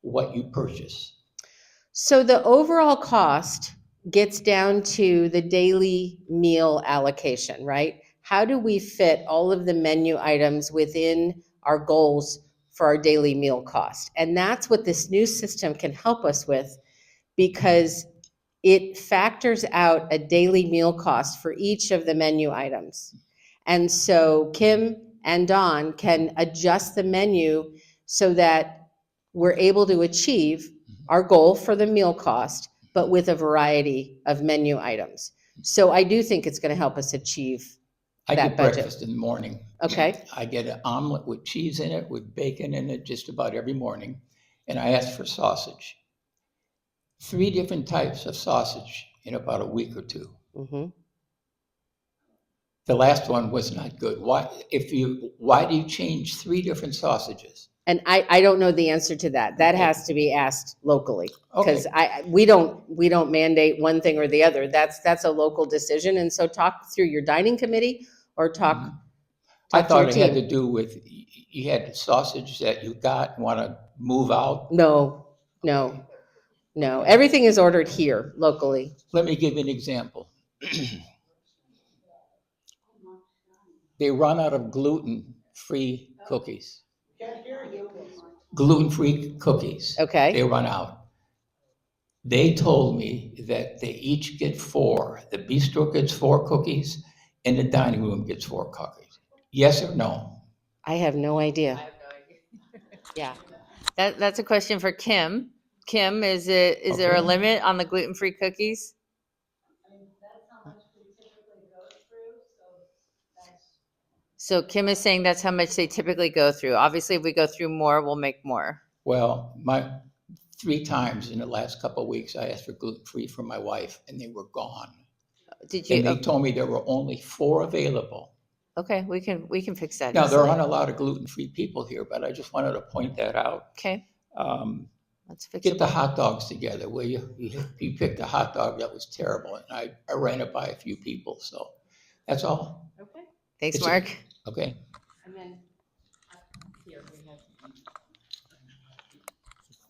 what you purchase? So the overall cost gets down to the daily meal allocation, right? how do we fit all of the menu items within our goals for our daily meal cost? And that's what this new system can help us with, because it factors out a daily meal cost for each of the menu items. And so Kim and Don can adjust the menu so that we're able to achieve our goal for the meal cost, but with a variety of menu items. So I do think it's going to help us achieve I that get budget. breakfast in the morning. Okay. I get an omelet with cheese in it, with bacon in it, just about every morning. And I ask for sausage. 3 different types of sausage in about a week or 2. Mm-hmm. The last one was not good. Why do you change 3 different sausages? And I don't know the answer to that. That Okay. has to be asked locally. Okay. Because we don't mandate one thing or the other. That's a local decision. And so talk through your dining committee or talk I to your thought it had to team. do with you had sausage that you got and want to move out. No. Okay. Everything is ordered here locally. Let me give you an example. They run out of gluten-free cookies. Gluten-free cookies. Okay. They run out. They told me that they each get 4. The bistro gets 4 cookies, and the dining room gets 4 cookies. Yes or no? I have no idea. Yeah. That's a question for Kim. Kim, is there a Okay. limit on the gluten-free cookies? So Kim is saying that's how much they typically go through. Obviously, if we go through more, we'll make more. Well, 3 times in the last couple of weeks, I asked for gluten-free for my wife, and they were gone. Did you? And they told me there were only 4 available. Okay, we can fix that Now, there easily. aren't a lot of gluten-free people here, but I just wanted to point that out. Okay, That's fixable. Get the hot dogs together, will you? You picked a hot dog that was terrible, and I ran it by a few people, so that's all. Okay. Thanks, It's Mark. Okay. And then here we have.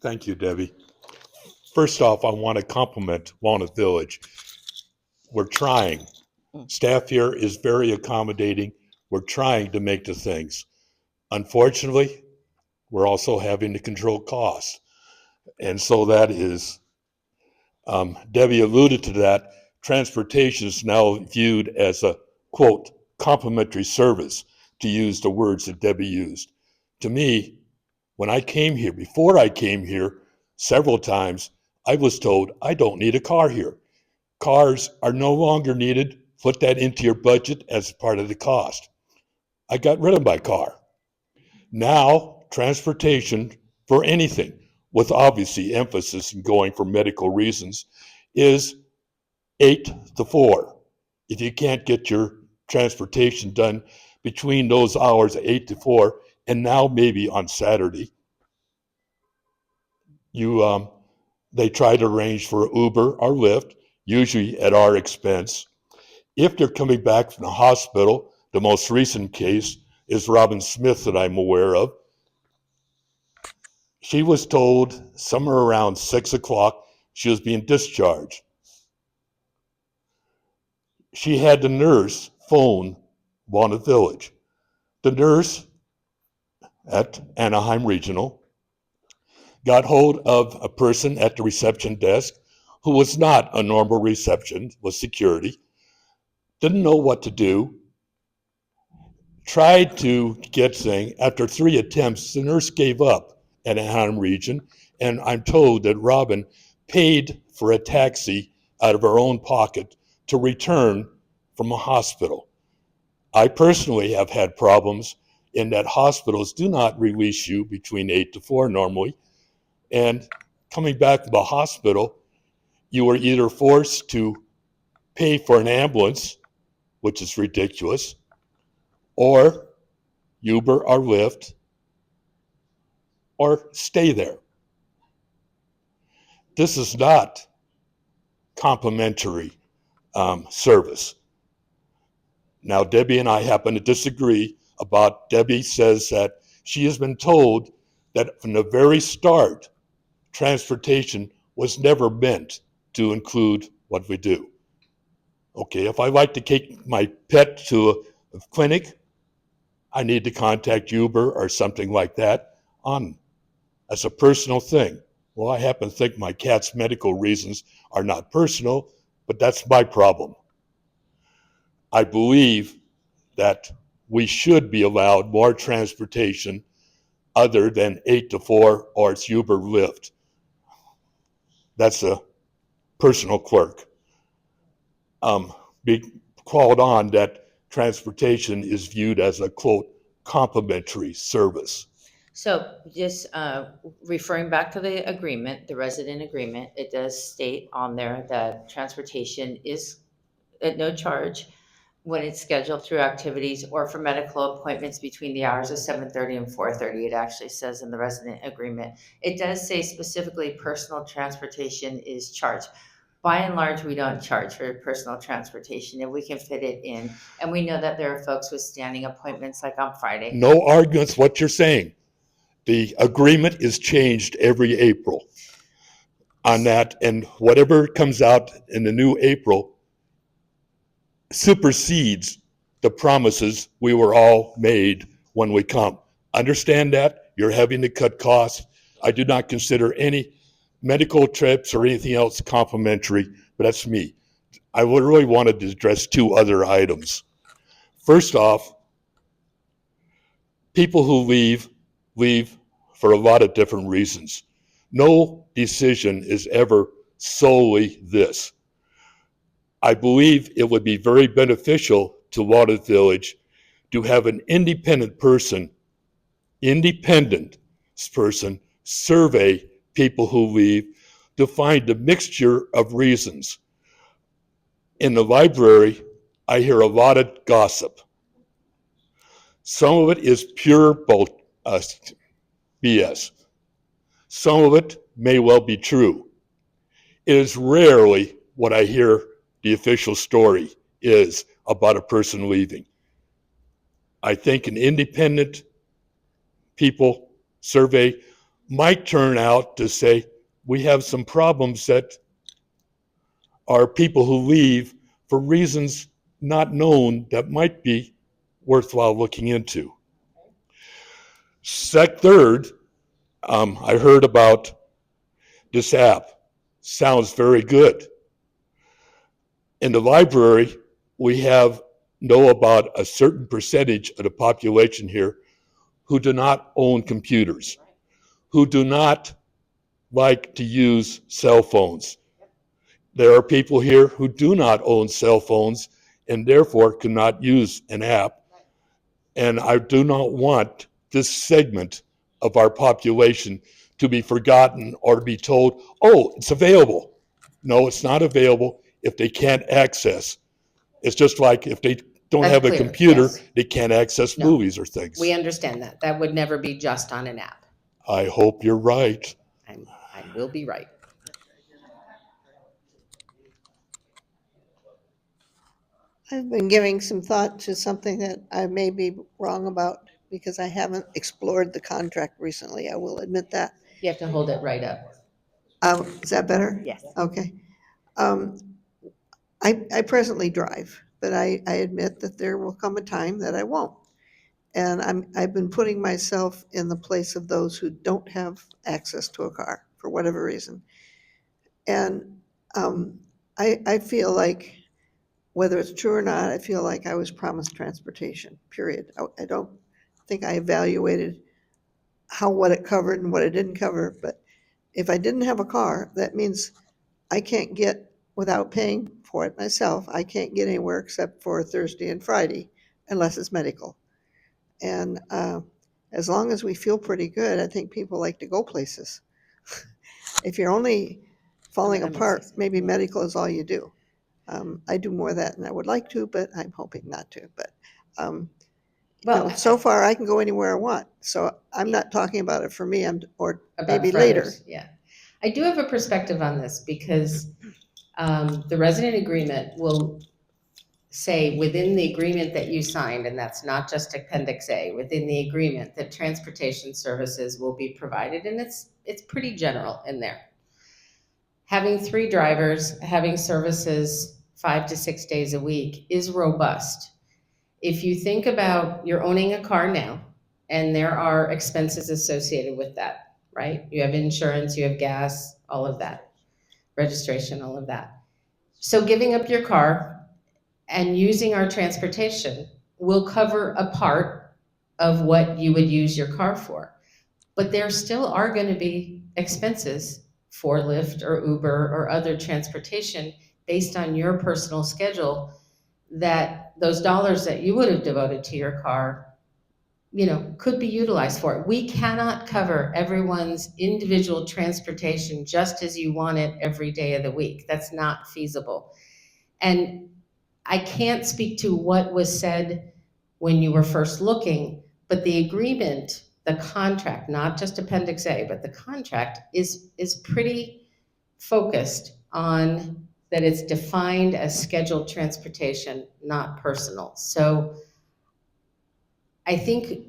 Thank you, Debbie. First off, I want to compliment Walnut Village. We're trying. Staff here is very accommodating. We're trying to make the things. Unfortunately, we're also having to control costs. And so that is, Debbie alluded to that, transportation is now viewed as a, quote, complimentary service, to use the words that Debbie used. To me, when I came here, before I came here, several times, I was told I don't need a car here. Cars are no longer needed. Put that into your budget as part of the cost. I got rid of my car. Now, transportation for anything, with obviously emphasis in going for medical reasons, is 8 to 4. If you can't get your transportation done between those hours, 8 to 4, and now maybe on Saturday, they try to arrange for Uber or Lyft, usually at our expense. If they're coming back from the hospital, the most recent case is Robin Smith that I'm aware of. She was told somewhere around 6 o'clock she was being discharged. She had the nurse phone Walnut Village. The nurse at Anaheim Regional got hold of a person at the reception desk who was not a normal reception, was security, didn't know what to do, tried to get thing. After 3 attempts, the nurse gave up at Anaheim Region, and I'm told that Robin paid for a taxi out of her own pocket to return from a hospital. I personally have had problems in that hospitals do not release you between 8 to 4 normally, and coming back from the hospital, you are either forced to pay for an ambulance, which is ridiculous, or Uber or Lyft, or stay there. This is not complimentary service. Now, Debbie and I happen to disagree about, Debbie says that she has been told that from the very start, transportation was never meant to include what we do. Okay, if I like to take my pet to clinic, I need to contact Uber or something like that as a personal thing. Well, I happen to think my cat's medical reasons are not personal, but that's my problem. I believe that we should be allowed more transportation other than 8 to 4 or it's Uber Lyft. That's a personal quirk. Be called on that transportation is viewed as a, quote, complimentary service. So just referring back to the agreement, the resident agreement, it does state on there that transportation is at no charge when it's scheduled through activities or for medical appointments between the hours of 7:30 and 4:30. It actually says in the resident agreement. It does say specifically personal transportation is charged. By and large, we don't charge for personal transportation if we can fit it in. And we know that there are folks with standing appointments like on Friday. No arguments what you're saying. The agreement is changed every April on that, and whatever comes out in the new April supersedes the promises we were all made when we come. Understand that you're having to cut costs. I do not consider any medical trips or anything else complimentary, but that's me. I would really wanted to address two other items. First off, people who leave for a lot of different reasons. No decision is ever solely this. I believe it would be very beneficial to Walnut Village to have an independent person survey people who leave to find a mixture of reasons. In the library, I hear a lot of gossip. Some of it is pure BS. Some of it may well be true. It is rarely what I hear the official story is about a person leaving. I think an independent people survey might turn out to say we have some problems that are people who leave for reasons not known that might be worthwhile looking into. Third, I heard about this app. Sounds very good. In the library, we know about a certain percentage of the population here who do not own computers, who do not like to use cell phones. There are people here who do not own cell phones and therefore cannot use an app. And I do not want this segment of our population to be forgotten or to be told, oh, it's available. No, it's not available if they can't access. It's just like if they don't That's have a clear, computer, yes. they can't access No. movies or things. We understand that. That would never be just on an app. I hope you're right. I will be right. I've been giving some thought to something that I may be wrong about because I haven't explored the contract recently. I will admit that. You have to hold it right up. Is that better? Yes. Okay. I presently drive, but I admit that there will come a time that I won't. And I've been putting myself in the place of those who don't have access to a car for whatever reason. And I feel like, whether it's true or not, I feel like I was promised transportation, period. I don't think I evaluated what it covered and what it didn't cover. But if I didn't have a car, that means I can't get, without paying for it myself, I can't get anywhere except for Thursday and Friday, unless it's medical. And as long as we feel pretty good, I think people like to go places. If you're only falling I'm apart, assessing. maybe medical is all you do. I do more of that than I would like to, but I'm hoping not to. But so far, I can go anywhere I want. So I'm not talking about it for me, or About maybe for later. others, yeah. I do have a perspective on this because the resident agreement will say within the agreement that you signed, and that's not just Appendix A, within the agreement that transportation services will be provided, and it's pretty general in there. Having 3 drivers, having services 5 to 6 days a week is robust. If you think about you're owning a car now, and there are expenses associated with that, right? You have insurance, you have gas, all of that, registration, all of that. So giving up your car and using our transportation will cover a part of what you would use your car for. But there still are going to be expenses for Lyft or Uber or other transportation based on your personal schedule, that those dollars that you would have devoted to your car, could be utilized for it. We cannot cover everyone's individual transportation just as you want it every day of the week. That's not feasible. And I can't speak to what was said when you were first looking, but the agreement, the contract, not just Appendix A, but the contract is pretty focused on that it's defined as scheduled transportation, not personal. So I think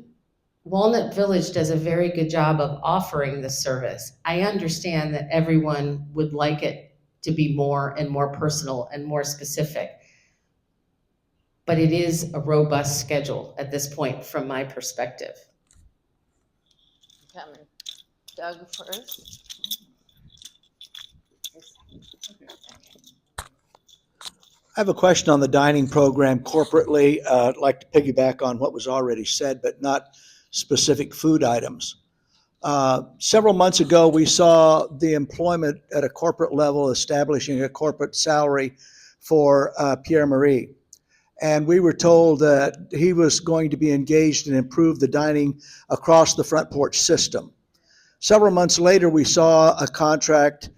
Walnut Village does a very good job of offering this service. I understand that everyone would like it to be more and more personal and more specific, but it is a robust schedule at this point from my perspective. Coming. Doug first. I have a question on the dining program corporately. I'd like to piggyback on what was already said, but not specific food items. Several months ago, we saw the employment at a corporate level establishing a corporate salary for Pierre Marie. And we were told that he was going to be engaged and improve the dining across the front porch system. Several months later, we saw a contract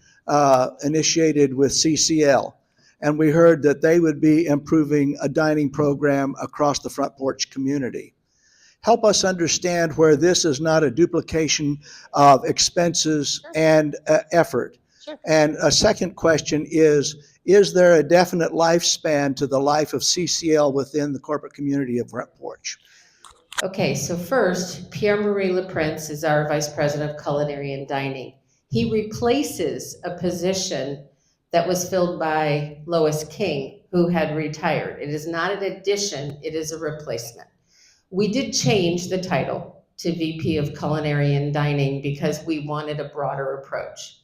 initiated with CCL. And we heard that they would be improving a dining program across the front porch community. Help us understand where this is not a duplication of expenses and effort. Sure. And a second question is there a definite lifespan to the life of CCL within the corporate community of Front Porch? Okay, so first, Pierre-Marie Leprince is our Vice President of Culinary and Dining. He replaces a position that was filled by Lois King, who had retired. It is not an addition, it is a replacement. We did change the title to VP of Culinary and Dining because we wanted a broader approach.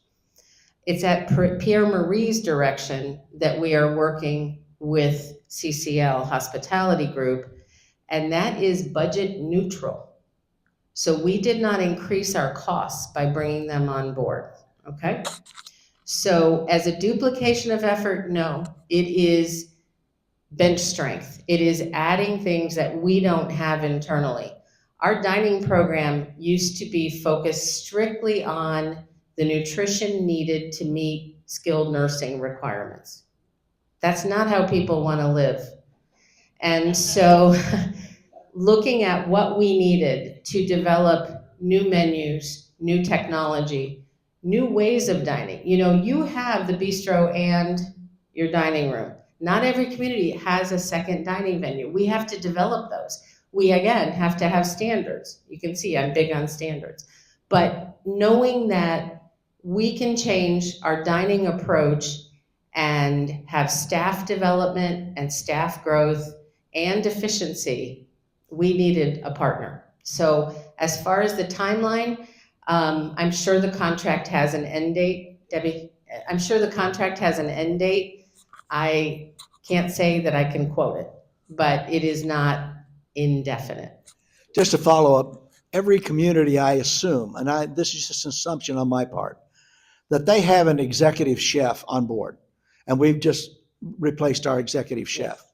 It's at Pierre-Marie's direction that we are working with CCL Hospitality Group, and that is budget neutral. So we did not increase our costs by bringing them on board, okay? So as a duplication of effort, no, it is bench strength. It is adding things that we don't have internally. Our dining program used to be focused strictly on the nutrition needed to meet skilled nursing requirements. That's not how people want to live. And so looking at what we needed to develop new menus, new technology, new ways of dining. You have the bistro and your dining room. Not every community has a second dining venue. We have to develop those. We, again, have to have standards. You can see I'm big on standards. But knowing that we can change our dining approach and have staff development and staff growth and efficiency, we needed a partner. So as far as the timeline, I'm sure the contract has an end date. Debbie, I'm sure the contract has an end date. I can't say that I can quote it, but it is not indefinite. Just to follow up, every community, I assume, and this is just an assumption on my part, that they have an executive chef on board, and we've just replaced our executive chef. Yes.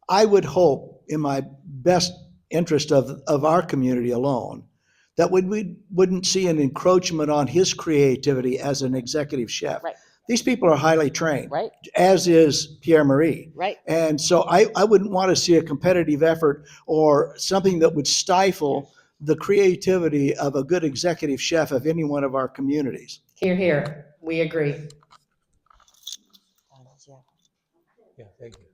I would hope, in my best interest of our community alone, that we wouldn't see an encroachment on his creativity as an executive chef. Right. These people are highly trained, Right. as is Pierre-Marie. Right. And so I wouldn't want to see a competitive effort or something that would stifle the creativity of a good executive chef of any one of our communities. Here, here, we agree. Yeah, thank you.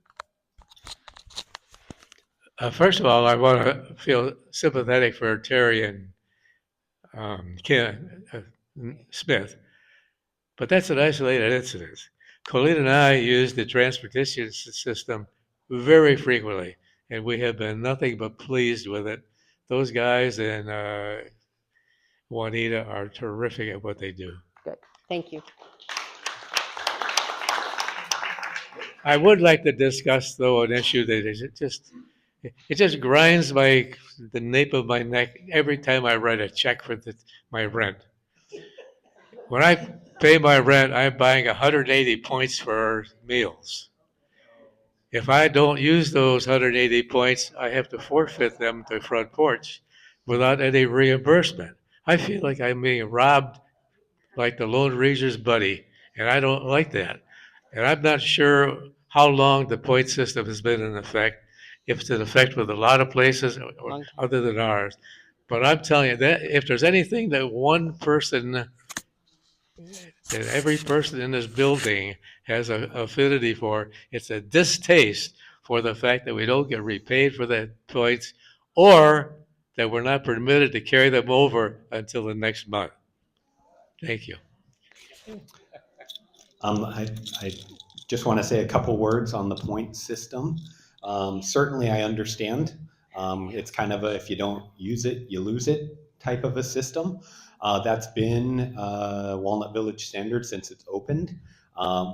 First of all, I want to feel sympathetic for Terry and Ken Smith, but that's an isolated incident. Colleen and I use the transportation system very frequently, and we have been nothing but pleased with it. Those guys and Juanita are terrific at what they do. Good. Thank you. I would like to discuss, though, an issue that is it just grinds the nape of my neck every time I write a check for my rent. When I pay my rent, I'm buying 180 points for meals. If I don't use those 180 points, I have to forfeit them to front porch without any reimbursement. I feel like I'm being robbed like the Lone Ranger's buddy, and I don't like that. And I'm not sure how long the point system has been in effect, if it's in effect with a lot of places or Long time. other than ours. But I'm telling you that if there's anything that one person, that every person in this building has an affinity for, it's a distaste for the fact that we don't get repaid for the points, or that we're not permitted to carry them over until the next month. Thank you. I just want to say a couple words on the point system. Certainly, I understand. It's kind of a if you don't use it, you lose it type of a system. That's been Walnut Village standard since it's opened.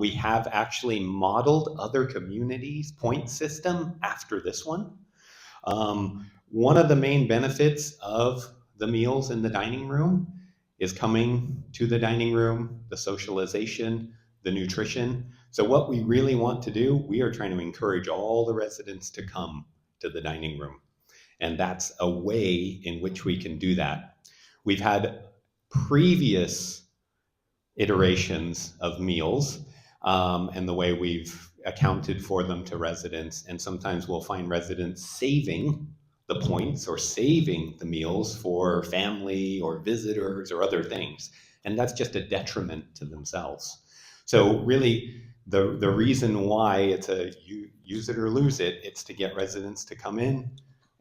We have actually modeled other communities' point system after this one. One of the main benefits of the meals in the dining room is coming to the dining room, the socialization, the nutrition. So what we really want to do, we are trying to encourage all the residents to come to the dining room. And that's a way in which we can do that. We've had previous iterations of meals and the way we've accounted for them to residents. And sometimes we'll find residents saving the points or saving the meals for family or visitors or other things. And that's just a detriment to themselves. So really, the reason why it's a use it or lose it, it's to get residents to come in,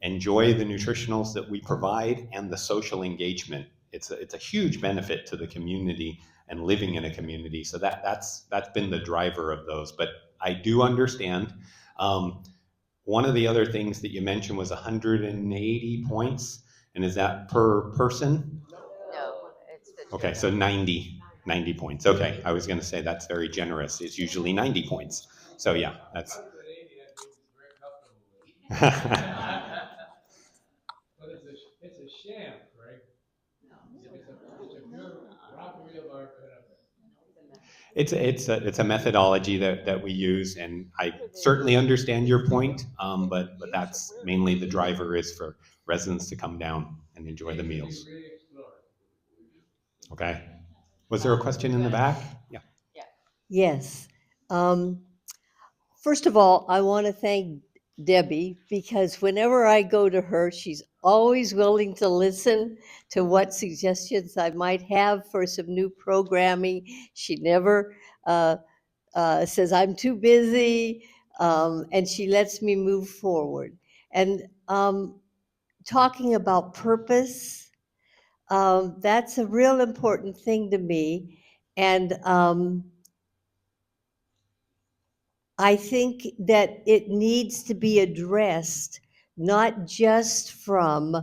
enjoy the nutritionals that we provide and the social engagement. It's a huge benefit to the community and living in a community. So that's been the driver of those. But I do understand. One of the other things that you mentioned was 180 points, and is that per person? No, it's the Okay, so 90 points. Okay, I was going to say that's very generous. It's usually 90 points. So yeah, that's. But it's a sham, Craig. It's a pure robbery of our benefit. It's a methodology that we use, and I certainly understand your point, but that's mainly the driver is for residents to come down and enjoy the meals. Okay. Was there a question in the back? Yeah. Yes. Um, First of all, I want to thank Debbie because whenever I go to her, she's always willing to listen to what suggestions I might have for some new programming. She never says, I'm too busy, and she lets me move forward. And talking about purpose, that's a real important thing to me. And I think that it needs to be addressed, not just from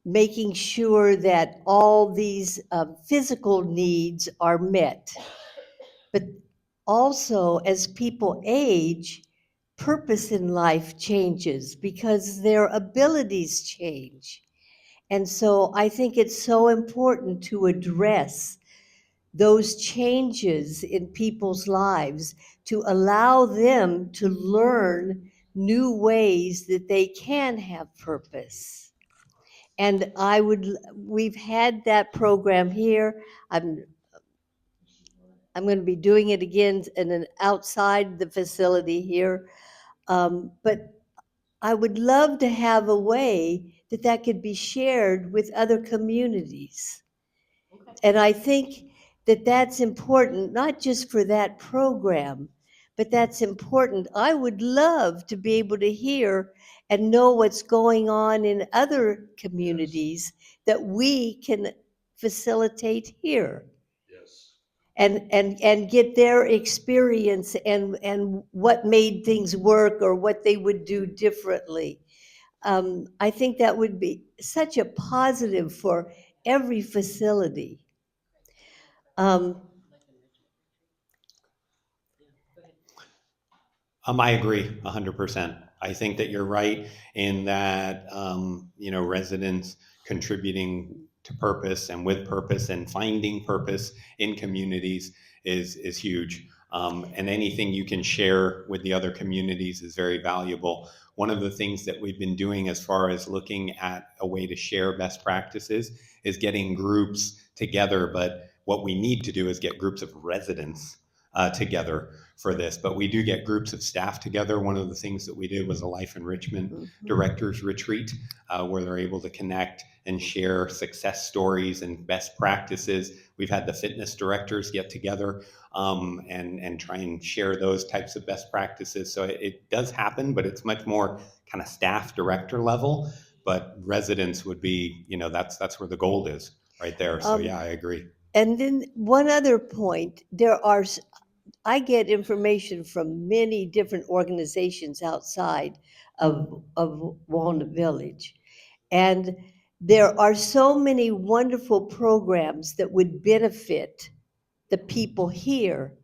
making sure that all these physical needs are met, but also as people age, purpose in life changes because their abilities change. And so I think it's so important to address those changes in people's lives to allow them to learn new ways that they can have purpose. And we've had that program here. I'm going to be doing it again outside the facility here. But I would love to have a way that could be shared with other communities. And I think that that's important, not just for that program, but that's important. I would love to be able to hear and know what's going on in other communities that we can facilitate here. Yes. and get their experience and what made things work or what they would do differently. I think that would be such a positive for every facility. Um, I agree 100%. I think that you're right in that, residents contributing to purpose and with purpose and finding purpose in communities is huge. And anything you can share with the other communities is very valuable. One of the things that we've been doing as far as looking at a way to share best practices is getting groups together. But what we need to do is get groups of residents together for this, but we do get groups of staff together. One of the things that we did was a life enrichment directors retreat where they're able to connect and share success stories and best practices. We've had the fitness directors get together and try and share those types of best practices. So it does happen, but it's much more kind of staff director level. But residents would be, that's where the gold is right there. So yeah, I agree. And then one other point, I get information from many different organizations outside of Walnut Village. And there are so many wonderful programs that would benefit the people here.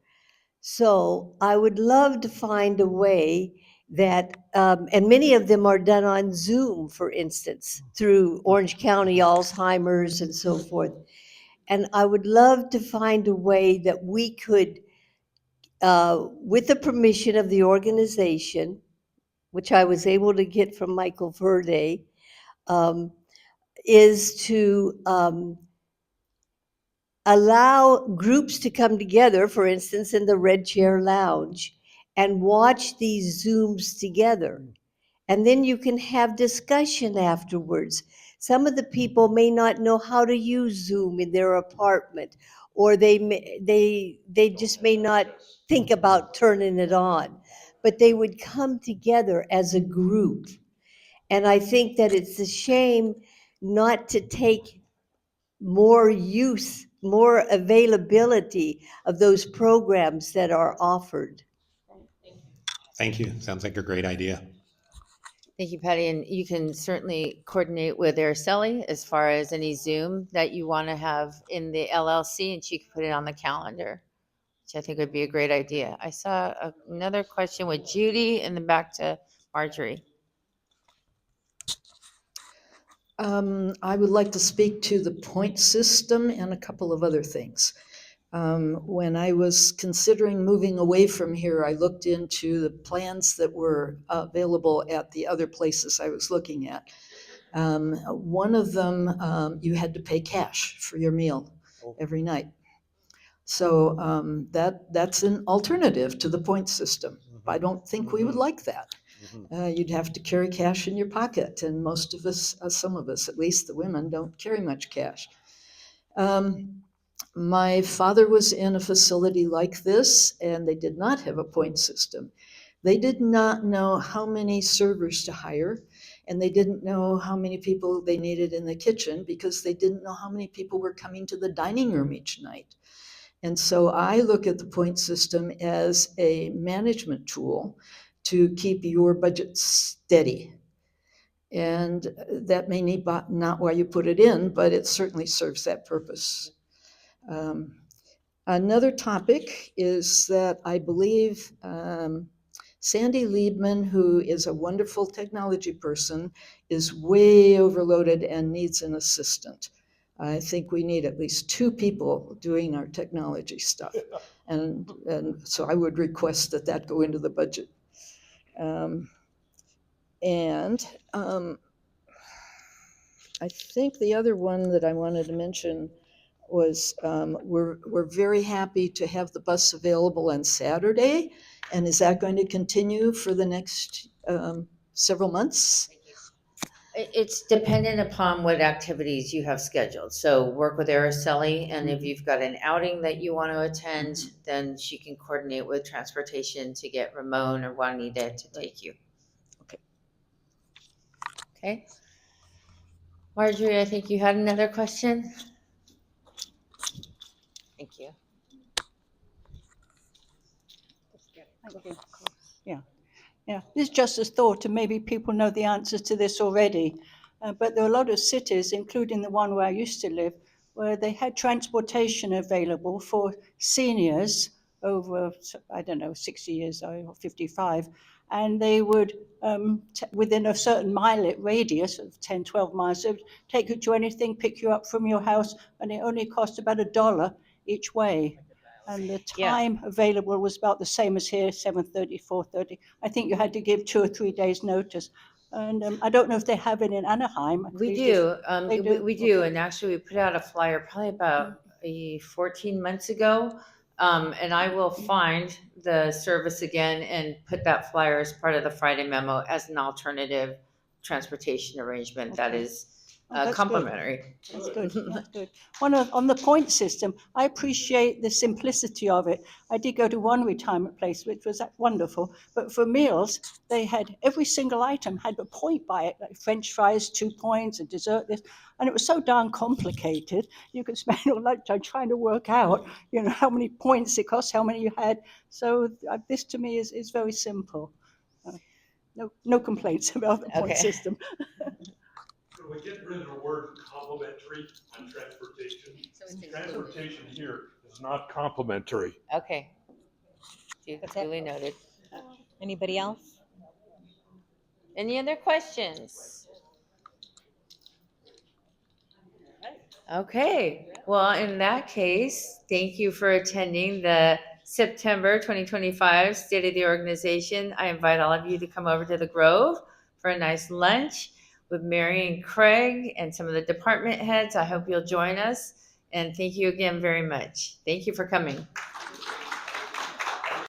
So I would love to find a way that, and many of them are done on Zoom, for instance, through Orange County Alzheimer's and so forth. And I would love to find a way that we could, with the permission of the organization, which I was able to get from Michael Verde, is to allow groups to come together, for instance, in the Red Chair Lounge, and watch these Zooms together. And then you can have discussion afterwards. Some of the people may not know how to use Zoom in their apartment, or they just may not think about turning it on, but they would come together as a group. And I think that it's a shame not to take more use, more availability of those programs that are offered. Thank you. Sounds like a great idea. Thank you, Patty. And you can certainly coordinate with Araceli as far as any Zoom that you want to have in the LLC, and she can put it on the calendar, which I think would be a great idea. I saw another question with Judy and then back to Marjorie. I would like to speak to the point system and a couple of other things. When I was considering moving away from here, I looked into the plans that were available at the other places I was looking at. One of them, you had to pay cash for your meal every night. So that's an alternative to the point system. I don't think we would like that. You'd have to carry cash in your pocket, and most of us, some of us, at least the women, don't carry much cash. My father was in a facility like this, and they did not have a point system. They did not know how many servers to hire, and they didn't know how many people they needed in the kitchen because they didn't know how many people were coming to the dining room each night. And so I look at the point system as a management tool to keep your budget steady. And that may be not why you put it in, but it certainly serves that purpose. Another topic is that I believe Sandy Liebman, who is a wonderful technology person, is way overloaded and needs an assistant. I think we need at least 2 people doing our technology stuff. And so I would request that go into the budget. I think the other one that I wanted to mention was we're very happy to have the bus available on Saturday. And is that going to continue for the next several months? It's dependent upon what activities you have scheduled. So work with Araceli, and if you've got an outing that you want to attend, then she can coordinate with transportation to get Ramon or Juanita to take you. Okay. Okay. Marjorie, I think you had another question. Thank you. Thank you. Yeah. Yeah, this is just a thought, and maybe people know the answers to this already. But there are a lot of cities, including the one where I used to live, where they had transportation available for seniors over, I don't know, 60 years or 55. And they would, within a certain mile radius of 10, 12 miles, they would take you to anything, pick you up from your house, and it only cost about $1 each way. And the Yeah. time available was about the same as here, 7:30, 4:30. I think you had to give 2 or 3 days notice. And I don't know if they have it in Anaheim. We They just, do. they do? We do. Okay. And actually, we put out a flyer probably about 14 months ago. And I will find the service again and put that flyer as part of the Friday memo as an alternative transportation arrangement that Okay. is Oh, that's good. complimentary. That's good. That's good. On the point system, I appreciate the simplicity of it. I did go to one retirement place, which was wonderful. But for meals, they had every single item had a point by it, like French fries, 2 points, a dessert, this, and it was so darn complicated. You could spend all lunchtime trying to work out, how many points it cost, how many you had. So this to me is very simple. No complaints about the point Okay. system. Could we get rid of the word complimentary on transportation? Transportation here is not complimentary. Okay. What's that? Duly noted. Anybody else? Any other questions? Okay, well, in that case, thank you for attending the September 2025 State of the Organization. I invite all of you to come over to the Grove for a nice lunch with Mary and Craig and some of the department heads. I hope you'll join us. And thank you again very much. Thank you for coming.